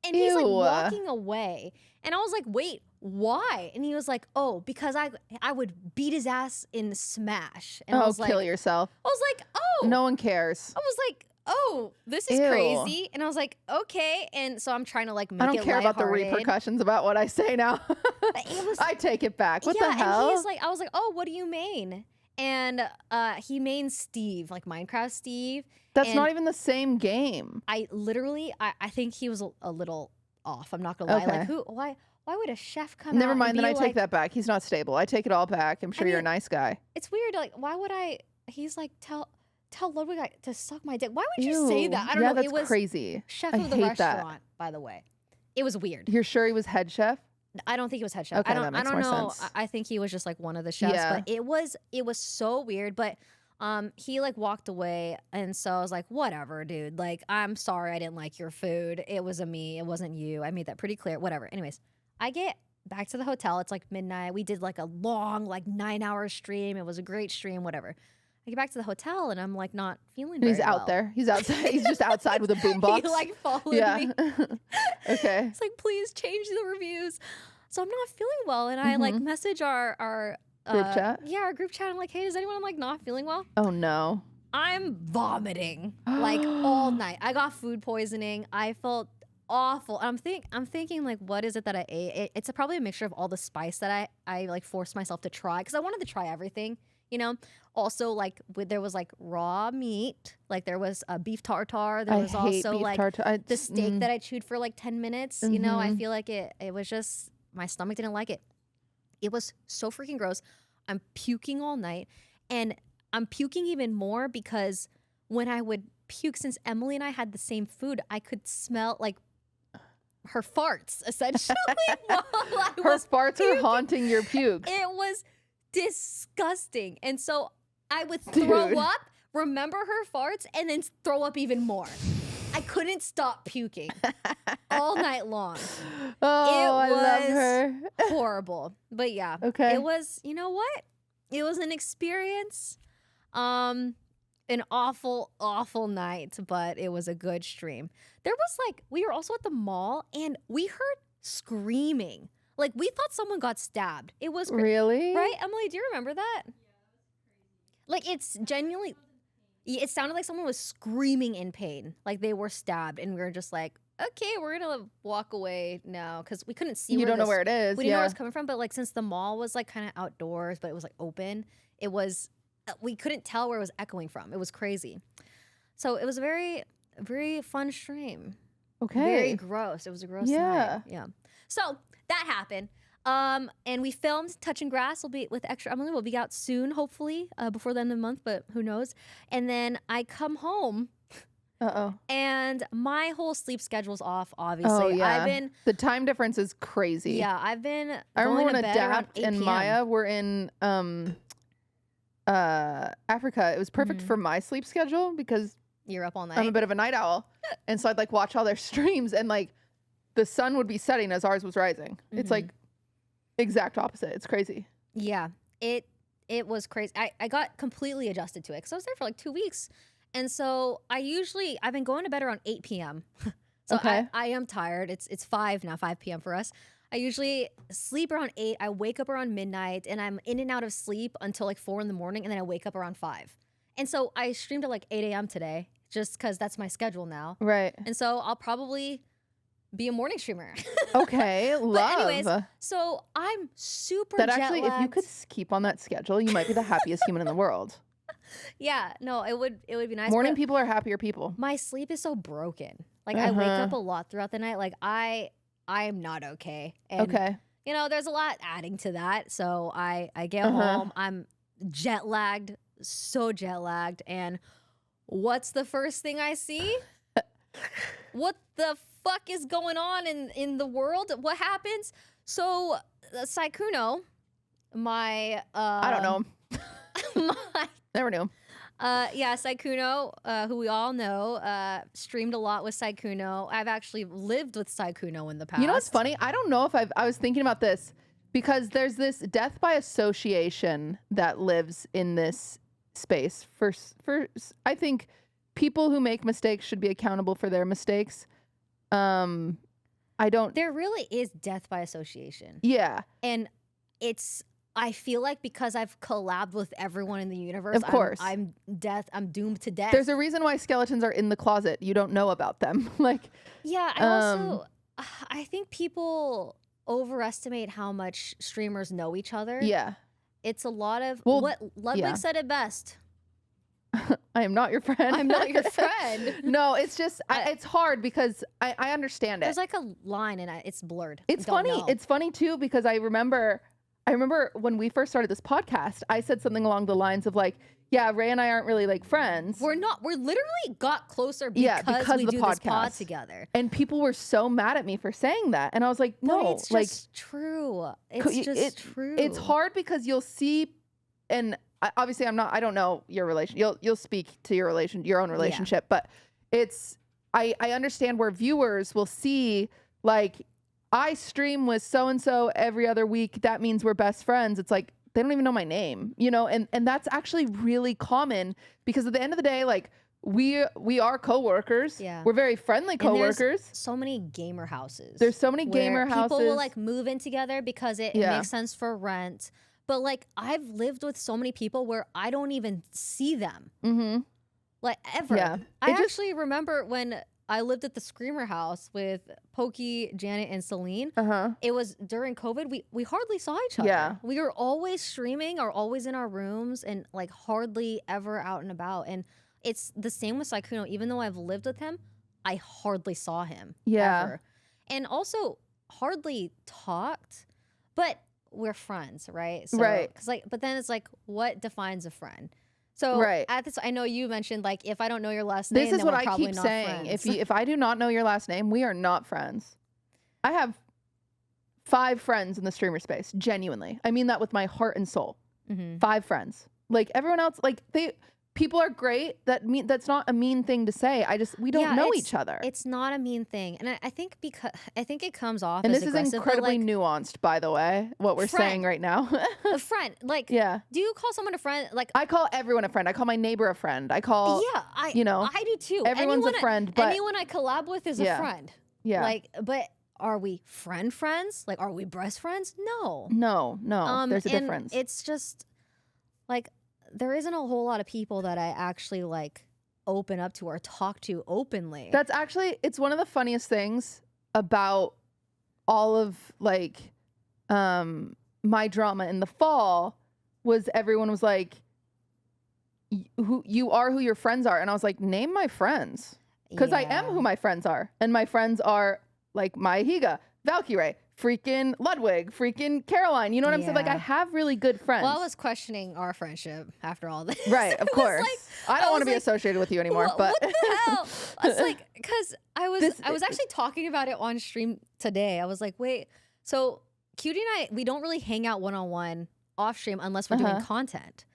And he's like Ew. walking away. And I was like, wait, why? And he was like, oh, because I would beat his ass in Smash. And I Oh, was like, kill yourself. I was like, oh. No one cares. I was like, oh, this is Ew. crazy. And I was like, okay. And so I'm trying to like make I it don't care about the lighthearted. repercussions about what I say now. It was- I take it back. What yeah, the hell? And he's like, I was like, oh, what do you mean? And he mains Steve, like Minecraft Steve. That's and not even the same game. I literally, I think he was a little off. I'm not gonna lie. Okay. Like, why would a chef come out Never and mind, then be I like, take that back. He's not stable. I take it all back. I'm sure you're a mean, nice guy. It's weird. Like, why would I? He's like, tell Ludwig to suck my dick. Why would you say Ew. that? I don't yeah, know. That's It was crazy. chef I of the hate that. restaurant, by the way. It was weird. You're sure he was head chef? I don't think he was head chef. Okay, I don't. that makes I don't more know. sense. I think he was just like one of the chefs. Yeah. But it was so weird. But he like walked away, and so I was like, whatever, dude. Like, I'm sorry, I didn't like your food. It was a me. It wasn't you. I made that pretty clear. Whatever. Anyways, I get back to the hotel. It's like midnight. We did like a long, like 9-hour stream. It was a great stream. Whatever. I get back to the hotel, and I'm like not feeling. He's very out well. there. He's outside. He's just outside with a boombox. He like followed yeah. me. Okay. It's like, please change the reviews. So I'm not feeling well, and I like message our Group chat? Yeah, our group chat. I'm like, hey, is anyone like not feeling well? Oh no. I'm vomiting like all night. I got food poisoning. I felt awful. I'm thinking like, what is it that I ate? It's probably a mixture of all the spice that I like forced myself to try because I wanted to try everything, you know. Also, like there was like raw meat, like there was a beef tartare. There was also like the steak that I chewed for like 10 minutes. You know, I feel like it was just my stomach didn't like it. It was so freaking gross. I'm puking all night, and I'm puking even more because when I would puke, since Emily and I had the same food, I could smell like her farts essentially while I Her was farts puking. are haunting your pukes. It was disgusting. And so I would throw up, remember her farts, and then throw up even more. I couldn't stop puking all night long. Oh, I love her. Horrible. But yeah, Okay. it was, you know what? It was an experience. An awful, awful night, but it was a good stream. There was like, we were also at the mall and we heard screaming. Like we thought someone got stabbed. It was Really? right, Emily, do you remember that? Yeah, that was crazy. Like it's genuinely, it sounded like someone was screaming in pain. Like they were stabbed and we were just like, okay, we're gonna walk away now because we couldn't see. You don't know where it is. We didn't know where it was coming from, but like since the mall was like kind of outdoors, but it was like open, it was, we couldn't tell where it was echoing from. It was crazy. So it was a very, very fun stream. Okay. Very gross. It was a gross night. Yeah. So that happened. And we filmed Touching Grass will be with ExtraEmily. Will be out soon, hopefully, before the end of the month, but who knows. And then I come home. Uh-oh. And my whole sleep schedule's off, obviously. Oh, yeah. I've been, the time difference is crazy. yeah, I've been I remember going when to bed around Adapt 8 and p.m. Maya were in Africa. It was perfect for my sleep schedule because You're up all night. I'm a bit of a night owl. And so I'd like watch all their streams and like the sun would be setting as ours was rising. It's like exact opposite. It's crazy. Yeah, it was crazy. I got completely adjusted to it because I was there for like 2 weeks. And so I've been going to bed around 8 p.m. So Okay. I am tired. It's 5 now, 5 p.m. for us. I usually sleep around 8. I wake up around midnight and I'm in and out of sleep until like 4 in the morning. And then I wake up around 5. And so I streamed at like 8 a.m. today just because that's my schedule now. Right. And so I'll probably be a morning streamer. Okay. Love. But anyways, so I'm super that actually, if you jet-lagged. could keep on that schedule, you might be the happiest human in the world. Yeah, no, it would be nice. Morning but people are happier people. my sleep is so broken. Like I wake up a lot throughout the night. Like I am not okay. And Okay. you know, there's a lot adding to that. So I get home, I'm jet lagged, so jet lagged, and what's the first thing I see? What the fuck is going on in the world? What happens? So Sykkuno, my I don't know. my Never knew. yeah, Sykkuno, who we all know, streamed a lot with Sykkuno. I've actually lived with Sykkuno in the past. You know what's funny? I don't know if I was thinking about this because there's this death by association that lives in this space. For I think people who make mistakes should be accountable for their mistakes. I don't. There really is death by association. Yeah. And I feel like because I've collabed with everyone in the universe, Of course. I'm doomed to death. There's a reason why skeletons are in the closet. You don't know about them. Like, yeah, I think people overestimate how much streamers know each other. yeah. It's a lot of Well, what Ludwig yeah. said it best. I am not your friend. I'm not your friend. No, it's just, it's hard because I understand it. There's like a line and it's blurred. It's Don't funny. know. It's funny too because I remember when we first started this podcast, I said something along the lines of like, yeah, Rae and I aren't really like friends. We're not. We're literally got closer because, Yeah, because we of the do this pod podcast. together. And people were so mad at me for saying that. And I was like, no, But it's like just true. It's just true. It's hard because you'll see, and obviously I don't know your relation. You'll speak to your own relationship, but I understand where viewers will see like, I stream with so-and-so every other week. That means we're best friends. It's like, they don't even know my name, you know? And that's actually really common because at the end of the day, like we are coworkers. Yeah. We're very friendly And there's coworkers. so many gamer houses. There's so many where gamer houses. People will like move in together because it Yeah. makes sense for rent. but like I've lived with so many people where I don't even see them. Like ever. Yeah. I actually remember when I lived at the Screamer house with Pokey, Janet, and Celine. It was during COVID. We hardly saw each other. Yeah. We were always streaming or always in our rooms and like hardly ever out and about. And it's the same with Sykkuno. Even though I've lived with him, I hardly saw him. Yeah. Ever. And also hardly talked, but we're friends, right? So, Right. Cause like, but then it's like, what defines a friend? So Right. at this, I know you mentioned like if I don't know your last name, This is then what we're I probably keep not saying. friends. If I do not know your last name, we are not friends. I have 5 friends in the streamer space, genuinely. I mean that with my heart and soul. 5 friends. Like everyone else, like people are great. That's not a mean thing to say. We don't know each other. It's not a mean thing, and I think it comes off. And as this is aggressive, but, incredibly like, nuanced, by the way, what we're saying right now. a friend, like, yeah. Do you call someone a friend? Like, I call everyone a friend. I call my neighbor a friend. I call, I do too. Everyone's a friend, but anyone I collab with is a friend. Yeah. Like, but are we friends? Like, are we best friends? No. No. There's a and difference. It's just like there isn't a whole lot of people that I actually like open up to or talk to openly. That's actually, it's one of the funniest things about all of like my drama in the fall was everyone was like, who you are who your friends are. And I was like, name my friends. Because I am who my friends are. And my friends are like my Higa, Valkyrae, freaking Ludwig, freaking Caroline. You know what I'm saying? Like I have really good friends. Well, I was questioning our friendship after all this. Right, of course. I don't want to be associated with you anymore. But what the hell? I was like, because I was actually talking about it on stream today. I was like, wait, so QT and I, we don't really hang out one-on-one off stream unless we're doing content.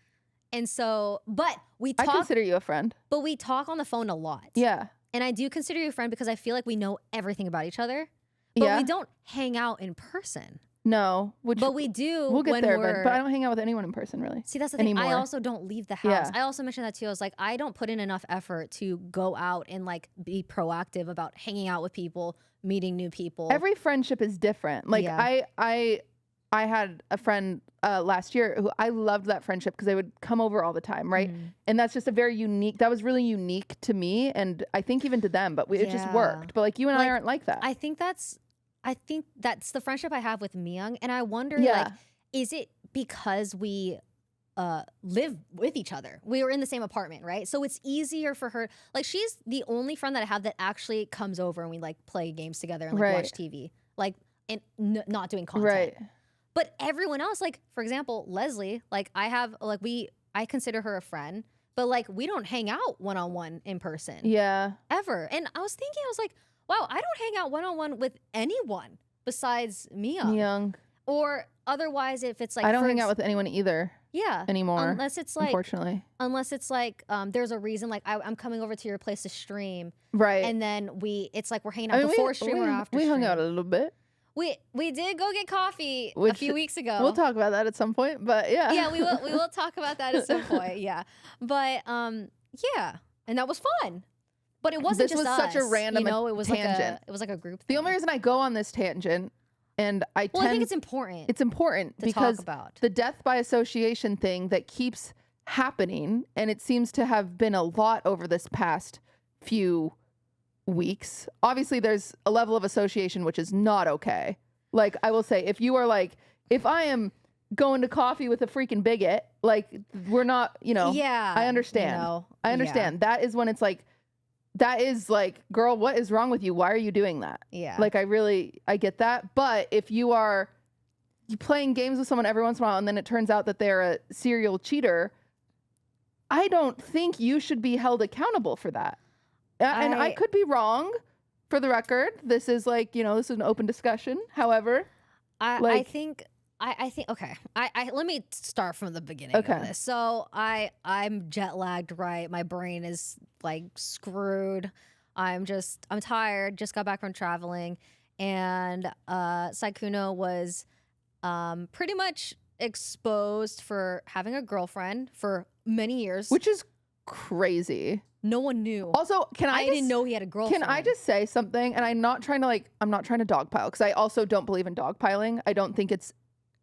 And so, but we talk. I consider you a friend. But we talk on the phone a lot. Yeah. And I do consider you a friend because I feel like we know everything about each other. But we don't hang out in person. No. But we do. We'll get when there, but I don't hang out with anyone in person, really. See, that's the thing. Anymore. I also don't leave the house. I also mentioned that too. I was like, I don't put in enough effort to go out and like be proactive about hanging out with people, meeting new people. Every friendship is different. Like I had a friend last year who I loved that friendship because they would come over all the time, right? And that's just that was really unique to me and I think even to them, but it just worked. But like you and I aren't like that. I think that's the friendship I have with Myung, and I wonder, like, is it because we live with each other? We were in the same apartment, right? So it's easier for her. Like, she's the only friend that I have that actually comes over and we like play games together and like watch TV, like, and not doing content. Right. But everyone else, like, for example, Leslie, like I consider her a friend, but like we don't hang out one-on-one in person. Yeah. Ever. And I was like, wow, I don't hang out one-on-one with anyone besides Myung. Or otherwise, if it's like I don't hang out with anyone either. Yeah. Anymore. Unless it's like, unfortunately. Unless it's like, there's a reason, like I'm coming over to your place to stream. Right. And then it's like we're hanging out before stream or after stream. We hung out a stream. little bit. We did go get coffee a few weeks ago. We'll talk about that at some point, but yeah. Yeah, we will talk about that at some point. Yeah. But yeah. And that was fun. But it wasn't just us. This was such a random it was tangent. It was like a group thing. The only reason I go on this tangent and I think it's important. It's important to because talk about the death by association thing that keeps happening, and it seems to have been a lot over this past few weeks. Obviously, there's a level of association which is not okay. Like, I will say, if I am going to coffee with a freaking bigot, like, we're not, Yeah. I understand. I understand. That is when it's like, that is like, girl, what is wrong with you? Why are you doing that? Yeah. Like, I get that. But if you playing games with someone every once in a while and then it turns out that they're a serial cheater, I don't think you should be held accountable for that. And I could be wrong, for the record. This is like, this is an open discussion. However, I think okay. I let me start from the beginning of this. So I'm jet lagged, right? My brain is like screwed. I'm tired, just got back from traveling, and Sykkuno was pretty much exposed for having a girlfriend for many years. Which is crazy. No one knew. Also, I didn't know he had a girlfriend. Can I just say something? And I'm not trying to dogpile, because I also don't believe in dogpiling. I don't think it's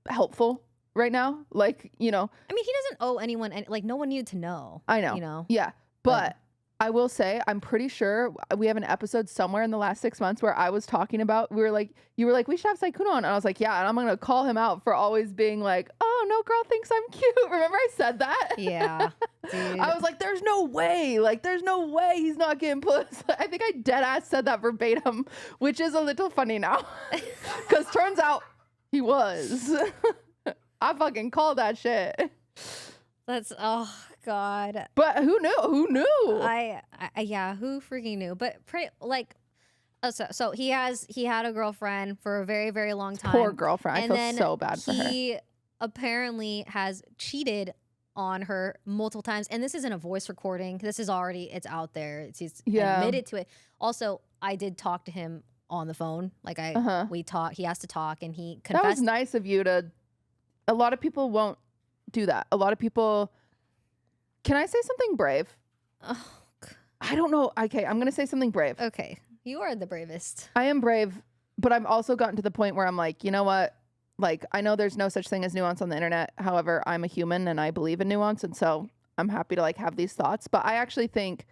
helpful right now. Like, you know, I mean, he doesn't owe anyone like no one needed to know. I know. You know. Yeah. But I will say, I'm pretty sure we have an episode somewhere in the last 6 months where I was talking about, you were like, we should have Sykkuno on. And I was like, yeah. And I'm going to call him out for always being like, oh, no girl thinks I'm cute. Remember I said that? Yeah. Dude. I was like, there's no way. Like, there's no way he's not getting puss. I think I dead ass said that verbatim, which is a little funny now. Because turns out he was. I fucking called that shit. That's, oh God. But who knew? Who knew? I yeah, who freaking knew? But pretty like, so he had a girlfriend for a very, very long time. Poor girlfriend. I and feel then so bad for her. He apparently has cheated on her multiple times, and this isn't a voice recording. This is already, it's out there. He's admitted to it. Also, I did talk to him on the phone. Like we talked. He has to talk, and he confessed. That was nice of you to. A lot of people won't do that. A lot of people. Can I say something brave? Oh, I don't know. Okay, I'm gonna say something brave. okay. You are the bravest. I am brave, but I've also gotten to the point where I'm like, you know what? Like, I know there's no such thing as nuance on the internet. However, I'm a human and I believe in nuance, and so I'm happy to like have these thoughts. But I actually think,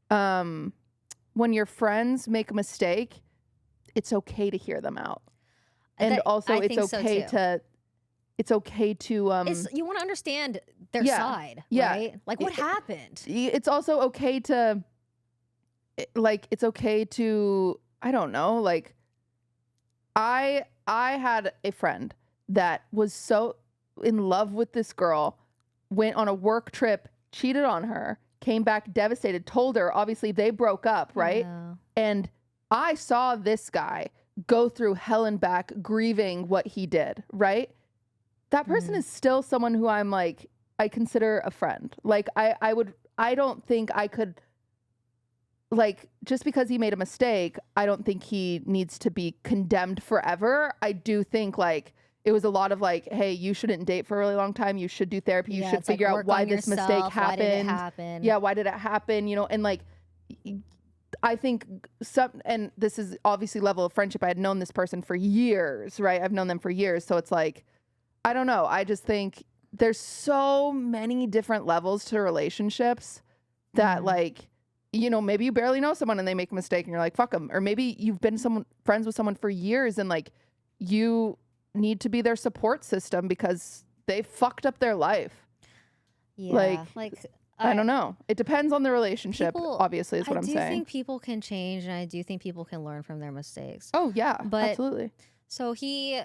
when your friends make a mistake, it's okay to hear them out, and also it's okay to. It's okay to you want to understand their side, right? Like what happened. It's also okay to it's okay to I don't know, like I had a friend that was so in love with this girl, went on a work trip, cheated on her, came back devastated, told her, obviously they broke up, right? Yeah. And I saw this guy go through hell and back grieving what he did, right? That person is still someone who I'm like, I consider a friend. Like I don't think I could, like, just because he made a mistake, I don't think he needs to be condemned forever. I do think like it was a lot of like, hey, you shouldn't date for a really long time. You should do therapy. You should figure out why this mistake happened. Why did it happen? Yeah, why did it happen? You know, and like, I think and this is obviously level of friendship. I had known this person for years, right? I've known them for years. So it's like, I don't know. I just think there's so many different levels to relationships that like, you know, maybe you barely know someone and they make a mistake and you're like, fuck them. Or maybe you've been friends with someone for years and like you need to be their support system because they fucked up their life. Yeah. Like I don't know. It depends on the relationship, obviously, is what I'm saying. I do think people can change, and I do think people can learn from their mistakes. Oh, yeah. But absolutely. So he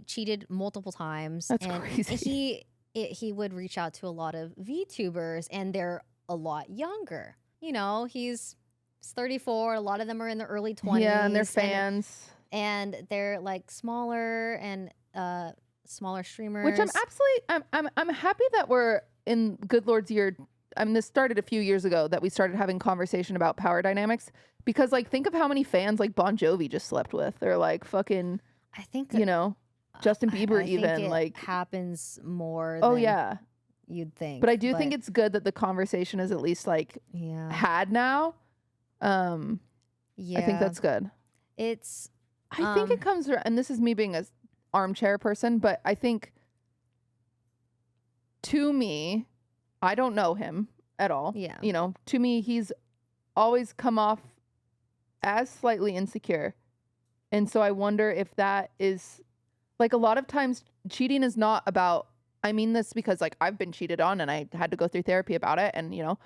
cheated multiple times. That's and crazy. He would reach out to a lot of VTubers, and they're a lot younger. You know, he's 34. A lot of them are in their early 20s. Yeah, and they're fans. And they're like smaller and smaller streamers. Which I'm happy that we're in Good Lord's year. I mean, this started a few years ago that we started having conversation about power dynamics, because like think of how many fans like Bon Jovi just slept with, or like fucking, I think, you know, Justin Bieber I even think it like happens more oh than yeah you'd think. But I do think it's good that the conversation is at least like had now. I think that's good. It's I think it comes, and this is me being a armchair person, but I think to me, I don't know him at all. Yeah. You know, to me, he's always come off as slightly insecure. And so I wonder if that is like, a lot of times cheating is not about, I mean this because like I've been cheated on and I had to go through therapy about it. And, you know,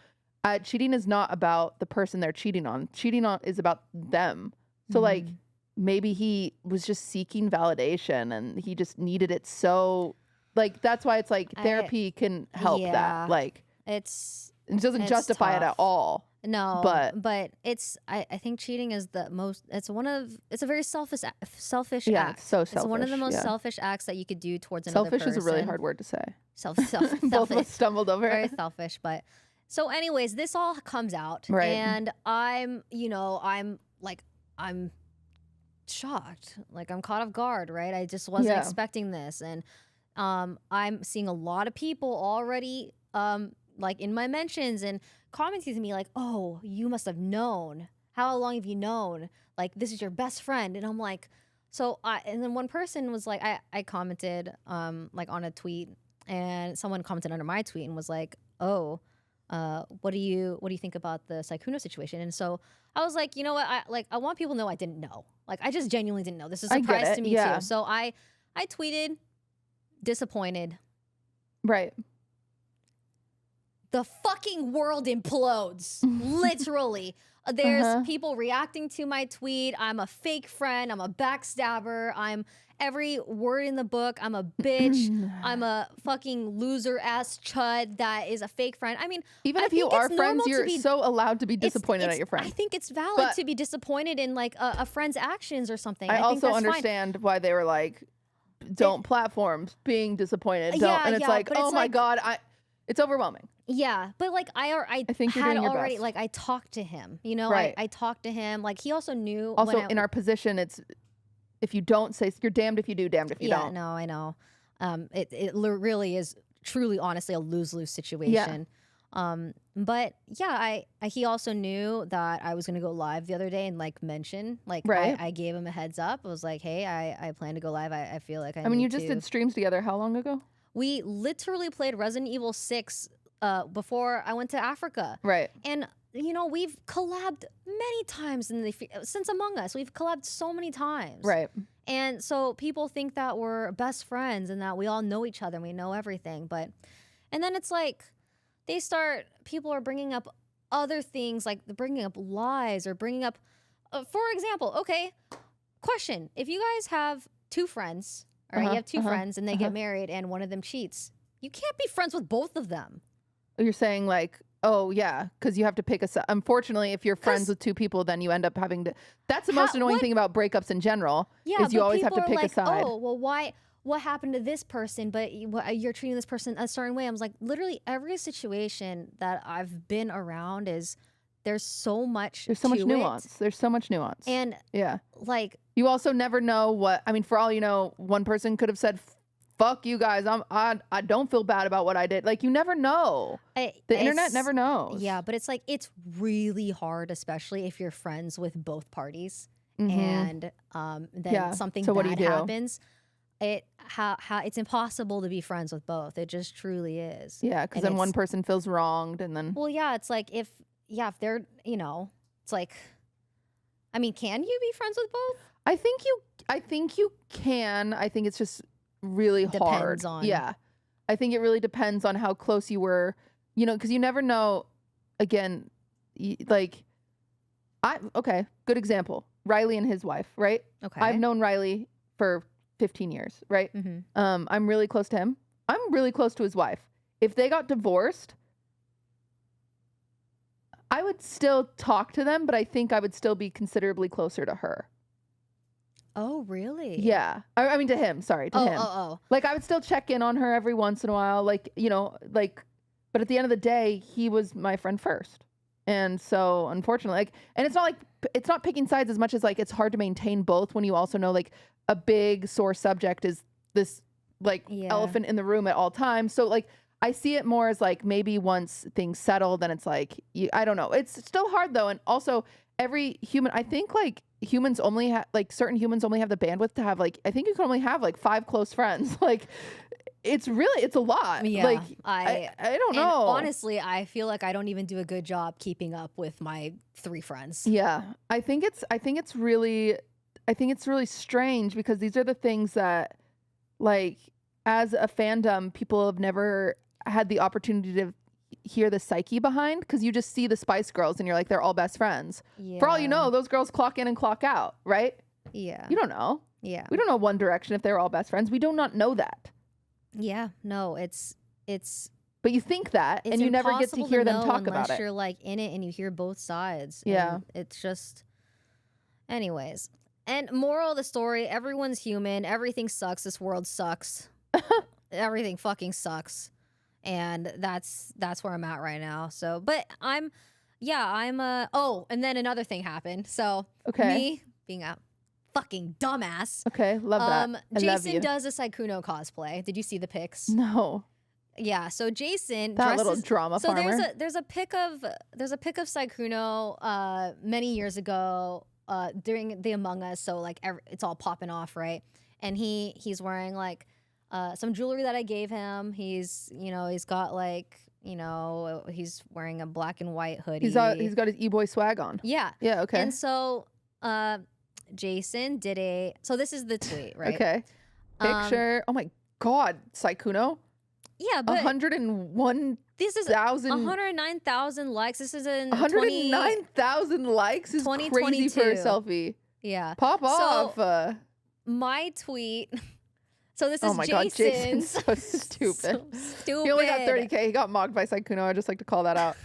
cheating is not about the person they're cheating on. Cheating on is about them. So like maybe he was just seeking validation and he just needed it. So like, that's why it's like therapy can help that. Like it doesn't justify it at all. No, but it's, I think cheating is the most, it's a very selfish act. Yeah, it's so selfish. It's one of the most selfish acts that you could do towards another person. Selfish is a really hard word to say. Selfish. Both of us stumbled over very it. Very selfish, but so anyways, this all comes out and I'm shocked. Like I'm caught off guard, right? I just wasn't expecting this. And I'm seeing a lot of people already like in my mentions and commenting to me like, oh, you must have known. How long have you known? Like, this is your best friend. And I'm like, So and then one person was like, I commented like on a tweet, and someone commented under my tweet and was like, oh, what do you think about the Sykkuno situation? And so I was like, you know what, I want people to know I didn't know. Like, I just genuinely didn't know. This is a I get surprise it, to me yeah. too. So I tweeted, disappointed. Right. The fucking world implodes. Literally. There's people reacting to my tweet. I'm a fake friend. I'm a backstabber. I'm every word in the book. I'm a bitch. I'm a fucking loser ass chud that is a fake friend. I mean, Even I if you think are it's friends, normal to you're be- so allowed to be disappointed it's- at your friend. I think it's valid But- to be disappointed in like a friend's actions or something. I think also that's fine. understand why they were like, don't platforms being disappointed. Don't. Yeah, And it's yeah, like, but oh it's my like- God, it's overwhelming. Yeah, but like I think you're had doing your already best. like I talked to him, you know, Right. I talked to him. Like he also knew. Also, when in our position, it's if you don't say, you're damned if you do, damned if you don't. no, I know. Really is truly, honestly, a lose-lose situation. But yeah, he also knew that I was gonna go live the other day and like mention, like Right. I gave him a heads up. I was like, hey, I plan to go live. I feel like I mean, you need just to. did streams together how long ago? We literally played Resident Evil 6 before I went to Africa. Right. And you know, we've collabed many times since Among Us. We've collabed so many times. Right. And so people think that we're best friends and that we all know each other and we know everything. And then it's like people are bringing up other things, like they're bringing up lies or bringing up, for example, okay, question. If you guys have two friends, all right, you have two friends and they get married and one of them cheats, you can't be friends with both of them. You're saying like, oh yeah, because you have to pick a side. Unfortunately, if you're friends 'Cause- with two people, then you end up having to. That's the most annoying what- thing about breakups in general. Yeah, is you but always have to people are pick a like, side. oh, well, why? What happened to this person? But you're treating this person a certain way. I was like, literally every situation that I've been around there's so much. There's so much to nuance. it. There's so much nuance. And yeah, like, you also never know what. I mean, for all you know, one person could have said, "Fuck you guys. I don't feel bad about what I did." Like you never know. The internet never knows. Yeah, but it's like it's really hard, especially if you're friends with both parties, Mhm. and then Yeah, something so what do you bad do? happens. It's impossible to be friends with both. It just truly is. Yeah, because And then one it's- person feels wronged, and then Well, yeah, it's like if they're, it's like, I mean, can you be friends with both? I think you can. I think it's just really hard. Depends on- Yeah, I think it really depends on how close you were. You know, because you never know. Again, okay, good example. Riley and his wife, right? Okay. I've known Riley for 15 years, right? Mm-hmm. I'm really close to him. I'm really close to his wife. If they got divorced, I would still talk to them, but I think I would still be considerably closer to her. Oh, really? Yeah. I mean, to him. Sorry, to him. Oh. Like, I would still check in on her every once in a while. Like, you know, like, but at the end of the day, he was my friend first. And so, unfortunately, like, and it's not picking sides as much as, like, it's hard to maintain both when you also know, like, a big sore subject is this, like, Yeah. elephant in the room at all times. So, like, I see it more as, like, maybe once things settle, then it's like, I don't know. It's still hard, though. And also, every human, I think, like, humans only have, like, certain humans only have the bandwidth to have, like, I think you can only have, like, 5 close friends. Like, it's a lot. Yeah, Like, I don't And know. honestly, I feel like I don't even do a good job keeping up with my 3 friends. Yeah. I think it's really strange because these are the things that, like, as a fandom, people have never had the opportunity to hear the psyche behind, because you just see the Spice Girls and you're like, they're all best friends. Yeah. For all you know, those girls clock in and clock out, right? Yeah. You don't know. Yeah. We don't know One Direction if they were all best friends. We do not know that. Yeah. No, it's But you think that, it's and you never get to impossible hear them know talk about unless it. you're like in it and you hear both sides. Yeah. And it's just, anyways. And moral of the story: everyone's human. Everything sucks. This world sucks. Everything fucking sucks. And that's where I'm at right now. So, but I'm oh, and then another thing happened. So Okay. me being a fucking dumbass. Okay, love that. I love Jason you. does a Sykkuno cosplay. Did you see the pics? No, Yeah, so Jason that dresses, little drama so farmer. there's a pic of Sykkuno many years ago during the Among Us, so like it's all popping off, right? And he's wearing like some jewelry that I gave him. He's got like he's wearing a black and white hoodie. He's got his e-boy swag on. Yeah. Yeah. Okay. And so Jason did so this is the tweet, right? Okay. Picture. Oh my God, Sykkuno. Yeah, but 101,000. this is 109,000 likes. This is in 109,000 likes is crazy for a selfie. Yeah. Pop off. My tweet. So this is oh my God, Jason's so stupid. So stupid. He only got 30K. He got mocked by Sykkuno. I just like to call that out.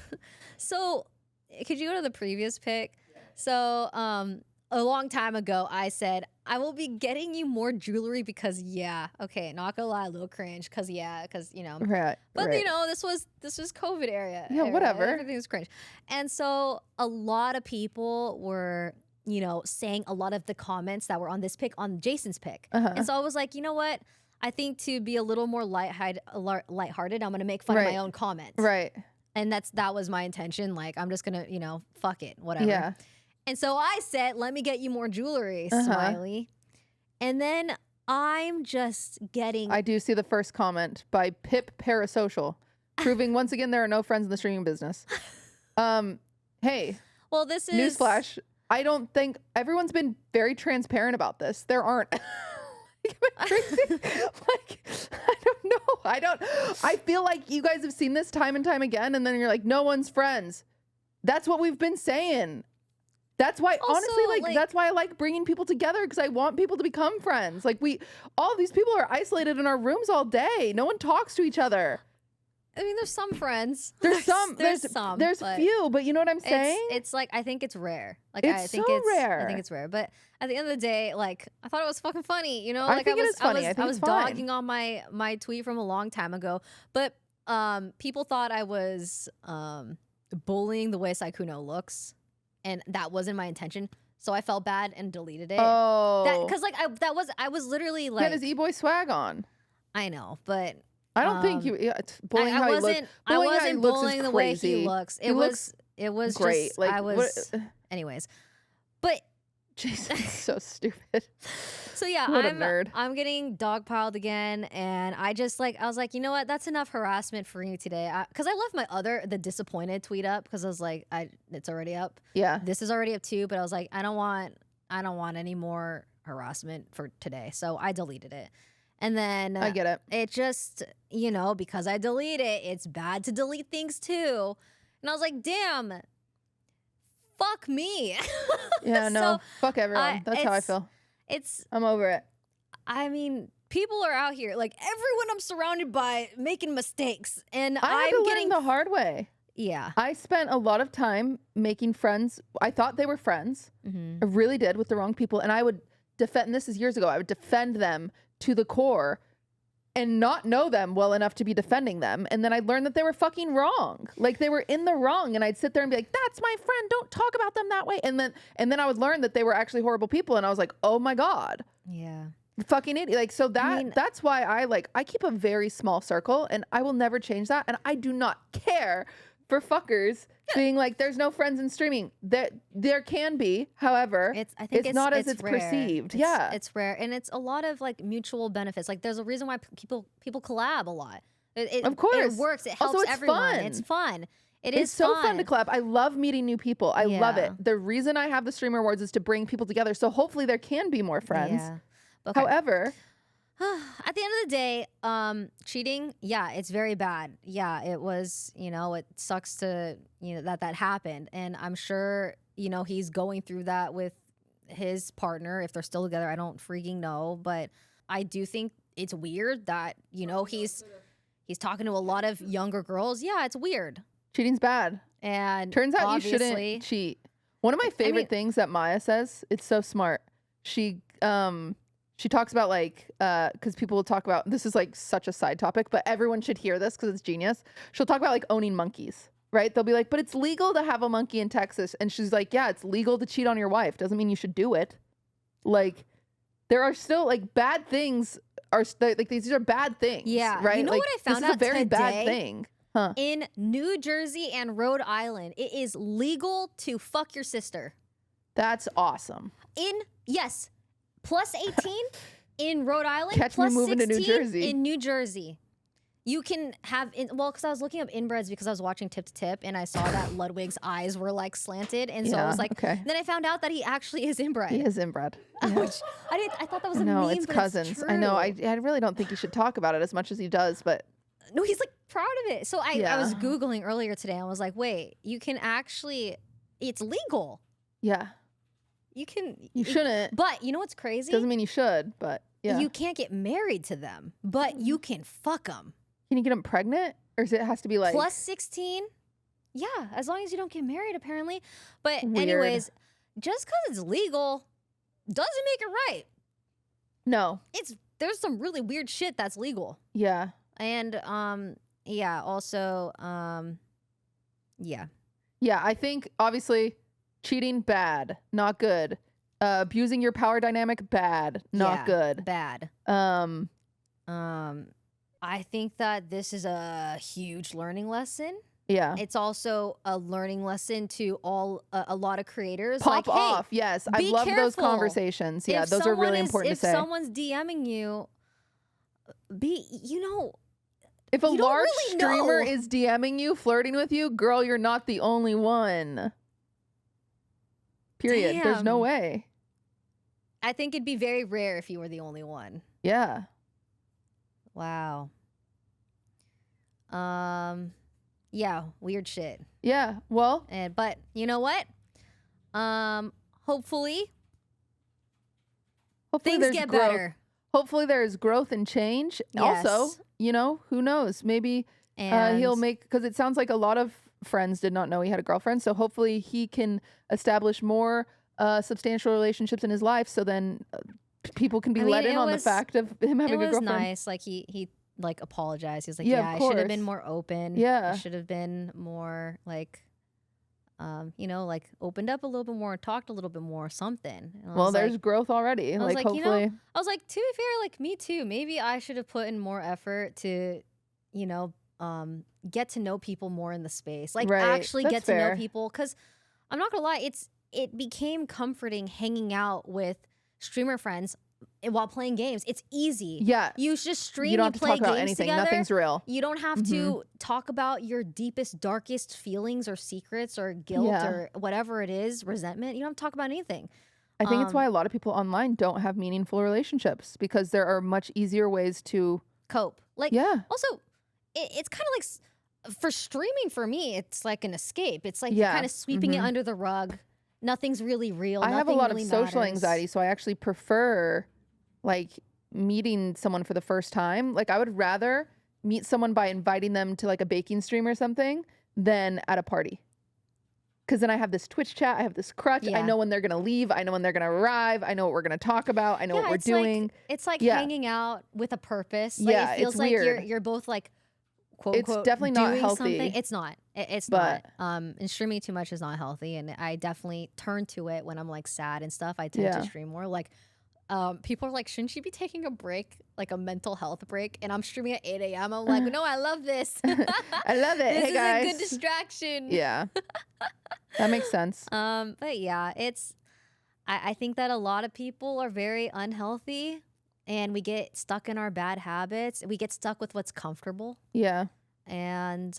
So could you go to the previous pic? So a long time ago, I said, I will be getting you more jewelry because okay, not gonna lie, a little cringe because Right. But right. this was COVID era. Yeah, whatever. Everything was cringe. And so a lot of people were, saying a lot of the comments that were on this pic, on Jason's pic. And so I was like, you know what? I think to be a little more lighthearted, I'm gonna make fun of my own comments. Right. And that was my intention. Like, I'm just gonna, fuck it, whatever. Yeah. And so I said, let me get you more jewelry, smiley. And then I'm just getting... I do see the first comment by Pip Parasocial, proving once again there are no friends in the streaming business. Hey. Well, this is... Newsflash. I don't think... Everyone's been very transparent about this. There aren't... Crazy. Like, I don't know. I feel like you guys have seen this time and time again, and then you're like, no one's friends. That's what we've been saying. That's why, also, honestly, that's why I like bringing people together, because I want people to become friends. Like, all these people are isolated in our rooms all day. No one talks to each other. I mean, there's some friends. There's some. There's few, but you know what I'm saying? It's like, I think it's rare. Like, it's I think so it's rare. I think it's rare. But at the end of the day, like, I thought it was fucking funny. I think it is funny. I was dogging on my tweet from a long time ago, but people thought I was bullying the way Sykkuno looks. And that wasn't my intention, so I felt bad and deleted it. Oh, because like I was literally like, he had his e-boy swag on. I know, but I don't think you bullying I how wasn't, he looks. I wasn't bullying the way crazy. he looks. He looks great. Just Like, I was, anyways. But Jason's so stupid. So yeah, What a nerd. I'm getting dogpiled again, and I was like, you know what? That's enough harassment for you today. Because I left the disappointed tweet up because I was like, it's already up. Yeah. This is already up too, but I was like, I don't want any more harassment for today, so I deleted it. And then I get it. It just, because I delete it, it's bad to delete things too. And I was like, damn, fuck me. Yeah, no, fuck everyone. That's how I feel. I'm over it. I mean, people are out here, like everyone I'm surrounded by making mistakes, and I'm getting the hard way. Yeah. I spent a lot of time making friends. I thought they were friends. Mm-hmm. I really did, with the wrong people. And I would defend, this is years ago, I would defend them to the core and not know them well enough to be defending them. And then I'd learn that they were fucking wrong. Like, they were in the wrong. And I'd sit there and be like, that's my friend. Don't talk about them that way. And then I would learn that they were actually horrible people. And I was like, oh my God. Yeah. Fucking idiot. Like, so that's why I keep a very small circle, and I will never change that. And I do not care for fuckers being like, there's no friends in streaming. There can be, however, I think it's not as it's rare. Perceived. It's rare, and it's a lot of like mutual benefits. Like, there's a reason why people collab a lot. Of course, it works. It helps also, it's everyone. Fun. It's fun. It's so fun to collab. I love meeting new people. I love it. The reason I have the Streamer Awards is to bring people together. So hopefully there can be more friends. Yeah. Okay. However, at the end of the day, cheating, yeah, it's very bad. Yeah, it was, it sucks to, that happened. And I'm sure, he's going through that with his partner. If they're still together, I don't freaking know. But I do think it's weird that, he's talking to a lot of younger girls. Yeah, it's weird. Cheating's bad. And turns out you shouldn't cheat. One of my favorite things that Maya says, it's so smart. She talks about because people will talk about, this is like such a side topic, but everyone should hear this because it's genius. She'll talk about like owning monkeys, right? They'll be like, but it's legal to have a monkey in Texas. And she's like, yeah, it's legal to cheat on your wife. Doesn't mean you should do it. Like, there are still like bad things these are bad things. Yeah. Right. You know like, what I found this is out a very today? bad thing. Huh. In New Jersey and Rhode Island, it is legal to fuck your sister. That's awesome. Yes, plus 18 in Rhode Island, Catch me plus moving to 16 New Jersey. in New Jersey. You can have, because I was looking up inbreds because I was watching Tip to Tip and I saw that Ludwig's eyes were like slanted. And so I was like, okay. Then I found out that he actually is inbred. He is inbred. Yeah. Which I thought that was a No, meme, it's but cousins. It's I know. true. I really don't think he should talk about it as much as he does, but No, he's like proud of it. So I Yeah. was Googling earlier today and I was like, wait, you can actually, it's legal. yeah, You can. you shouldn't. But you know what's crazy? Doesn't mean you should, but yeah. You can't get married to them, but you can fuck them. Can you get them pregnant? Or does it has to be like Plus 16? Yeah, as long as you don't get married, apparently. But Weird. anyways, just because it's legal doesn't make it right. No. There's some really weird shit that's legal. Yeah. And yeah, also yeah. Yeah, I think obviously cheating bad, not good. Abusing your power dynamic bad, not Yeah, good. Bad. I think that this is a huge learning lesson. Yeah. It's also a learning lesson to a lot of creators. Pop like, hey, off. Yes. I be love those careful. conversations. Yeah, if those are someone really is- important to say. If someone's DMing you, If a you don't large really streamer know. is DMing you, flirting with you, girl, you're not the only one. Period. There's no Damn. way. I think it'd be very rare if you were the only one. Yeah. Wow. Yeah, weird shit. Yeah. Well, But you know what? Hopefully things there's get growth. better. Hopefully there's growth and change. Yes. Also, who knows? Maybe And he'll make, because it sounds like a lot of friends did not know he had a girlfriend. So hopefully he can establish more substantial relationships in his life. So then people can be let in on the fact of him having it a was girlfriend. nice. Like he like apologized. He was like, Yeah, yeah, of I should have been course. more open. Yeah. I should have been more like, like opened up a little bit more, talked a little bit more, something. And I Well, was there's like, growth already. was Like, like, you know, hopefully. I was like, to be fair, like me too. Maybe I should have put in more effort to, get to know people more in the space. Like Right. actually That's get to know fair. people. Because I'm not gonna lie, it became comforting hanging out with streamer friends while playing games. It's easy. Yeah. You just stream, You don't you have to play talk about games anything. together. Nothing's real. You don't have to talk about your deepest, darkest feelings or secrets or guilt Yeah. or whatever it is, resentment. You don't have to talk about anything. I think it's why a lot of people online don't have meaningful relationships, because there are much easier ways to. Cope. Like, Yeah. also, it's kind of like, for streaming for me, it's like an escape. It's like Yeah. you're kind of sweeping it under the rug. Nothing's really real. I have a Nothing lot really of social matters. anxiety, so I actually prefer like meeting someone for the first time. Like, I would rather meet someone by inviting them to like a baking stream or something than at a party. Because then I have this Twitch chat, I have this crutch. I Yeah. know when they're gonna leave. I know when they're gonna arrive. I know what we're gonna talk about. I know what we're it's doing. Like, it's like Yeah. hanging out with a purpose. Like, Yeah, it feels it's like weird. you're both like, quote It's unquote, definitely not doing healthy. something. It's not. It's But- not. And streaming too much is not healthy. And I definitely turn to it when I'm like sad and stuff. I tend Yeah. to stream more. Like, people are like, shouldn't you be taking a break, like a mental health break? And I'm streaming at 8 a.m. I'm like, no, I love this. I love it. This Hey is guys. a good distraction. Yeah. That makes sense. But yeah, I think that a lot of people are very unhealthy and we get stuck in our bad habits. We get stuck with what's comfortable Yeah. and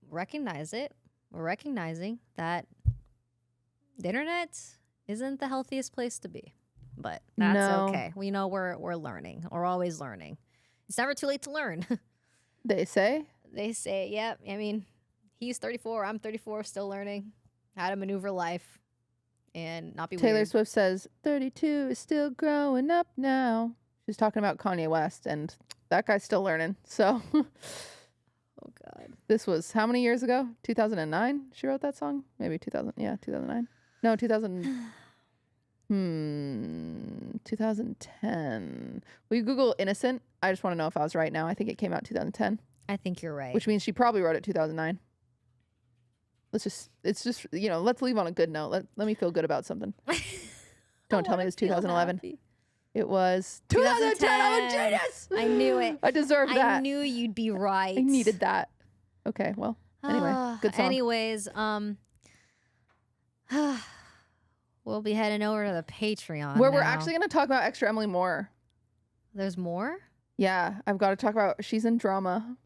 recognize it. We're recognizing that the internet isn't the healthiest place to be. But that's No. okay. We know we're learning. We're always learning. It's never too late to learn. They say. They say, yep. I mean, he's 34. I'm 34, still learning how to maneuver life and not be Taylor weird. Swift says 32 is still growing up now. She's talking about Kanye West, and that guy's still learning. So Oh God. this was how many years ago? 2009 she wrote that song? Maybe 2000. Yeah, 2009. No, 2010. Will you Google Innocent? I just want to know if I was right now. I think it came out 2010, I think you're right. which means she probably wrote it 2009. Let's leave on a good note. Let me feel good about something. Don't tell me it was 2011. It was 2010. I'm a genius. I knew it. I deserve that. I knew you'd be right. I needed that. Okay, well, anyway, good song. Anyways, We'll be heading over to the Patreon Where we're now. actually going to talk about ExtraEmily more. There's more? Yeah, I've got to talk about, she's in drama.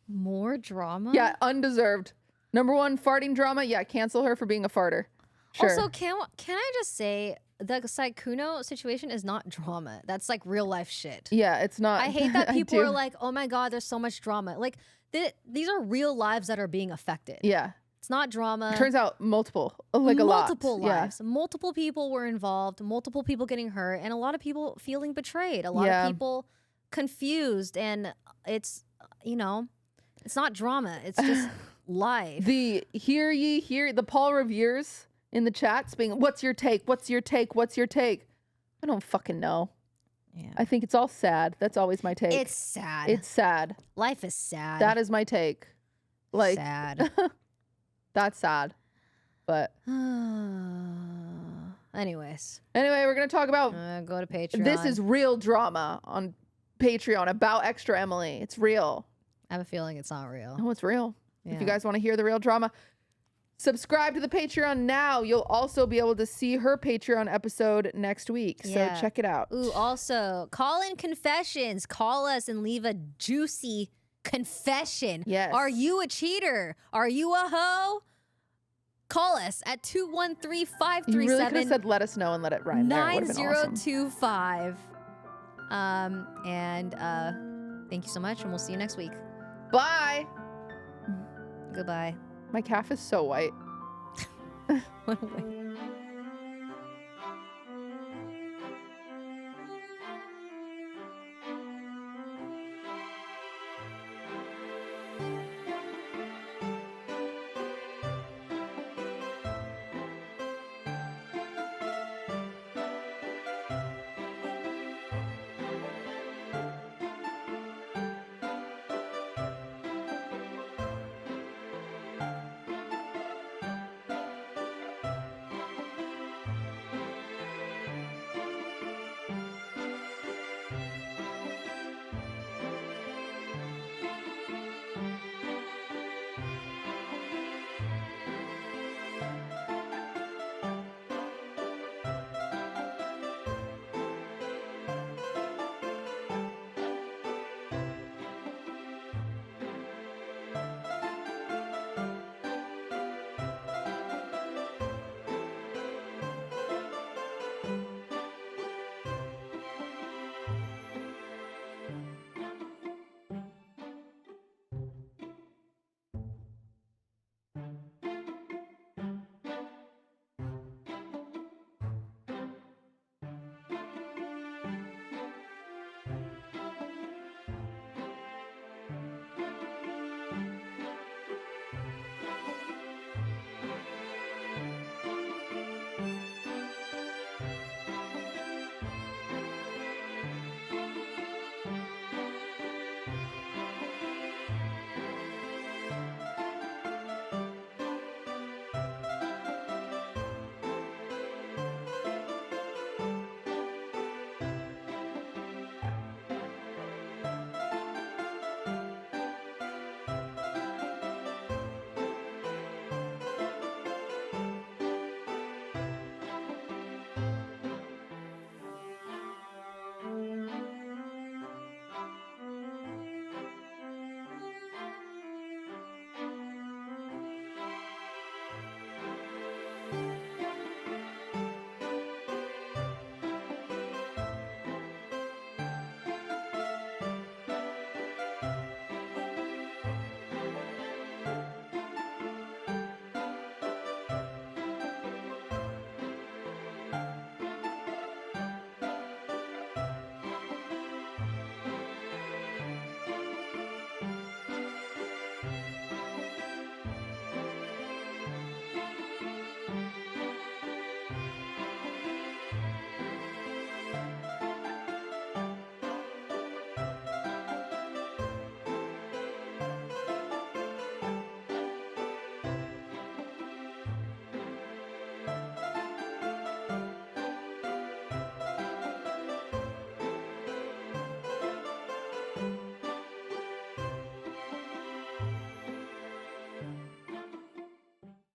More drama? Yeah, undeserved. Number one, farting drama. Yeah, cancel her for being a farter. Sure. Also, can I just say the Sykkuno situation is not drama. That's like real life shit. Yeah, it's not. I hate that people do. are like, oh my God, there's so much drama. Like, these are real lives that are being affected. Yeah. It's not drama. Turns out multiple, like a lot. Multiple lives. Multiple people were involved, multiple people getting hurt, and a lot of people feeling betrayed. A lot of people confused. And it's, you know, it's not drama. It's just life. The the Paul Revere's in the chats being, what's your take? What's your take? What's your take? I don't fucking know. Yeah. I think it's all sad. That's always my take. It's sad. It's sad. Life is sad. That is my take. Like, sad. that's sad. But anyways, anyway, we're going to talk about, go to Patreon. this is real drama on Patreon about ExtraEmily. It's real. I have a feeling it's not real. No, it's real. Yeah. If you guys want to hear the real drama, subscribe to the Patreon now. You'll also be able to see her Patreon episode next week. Yeah. So check it out. Ooh, also, call in confessions. Call us and leave a juicy confession. Yes. Are you a cheater? Are you a hoe? Call us at 213-537. You really could have said let us know and let it rhyme there. It would've been awesome. 9025. Thank you so much, and we'll see you next week. Bye. Goodbye. My calf is so white. Wait.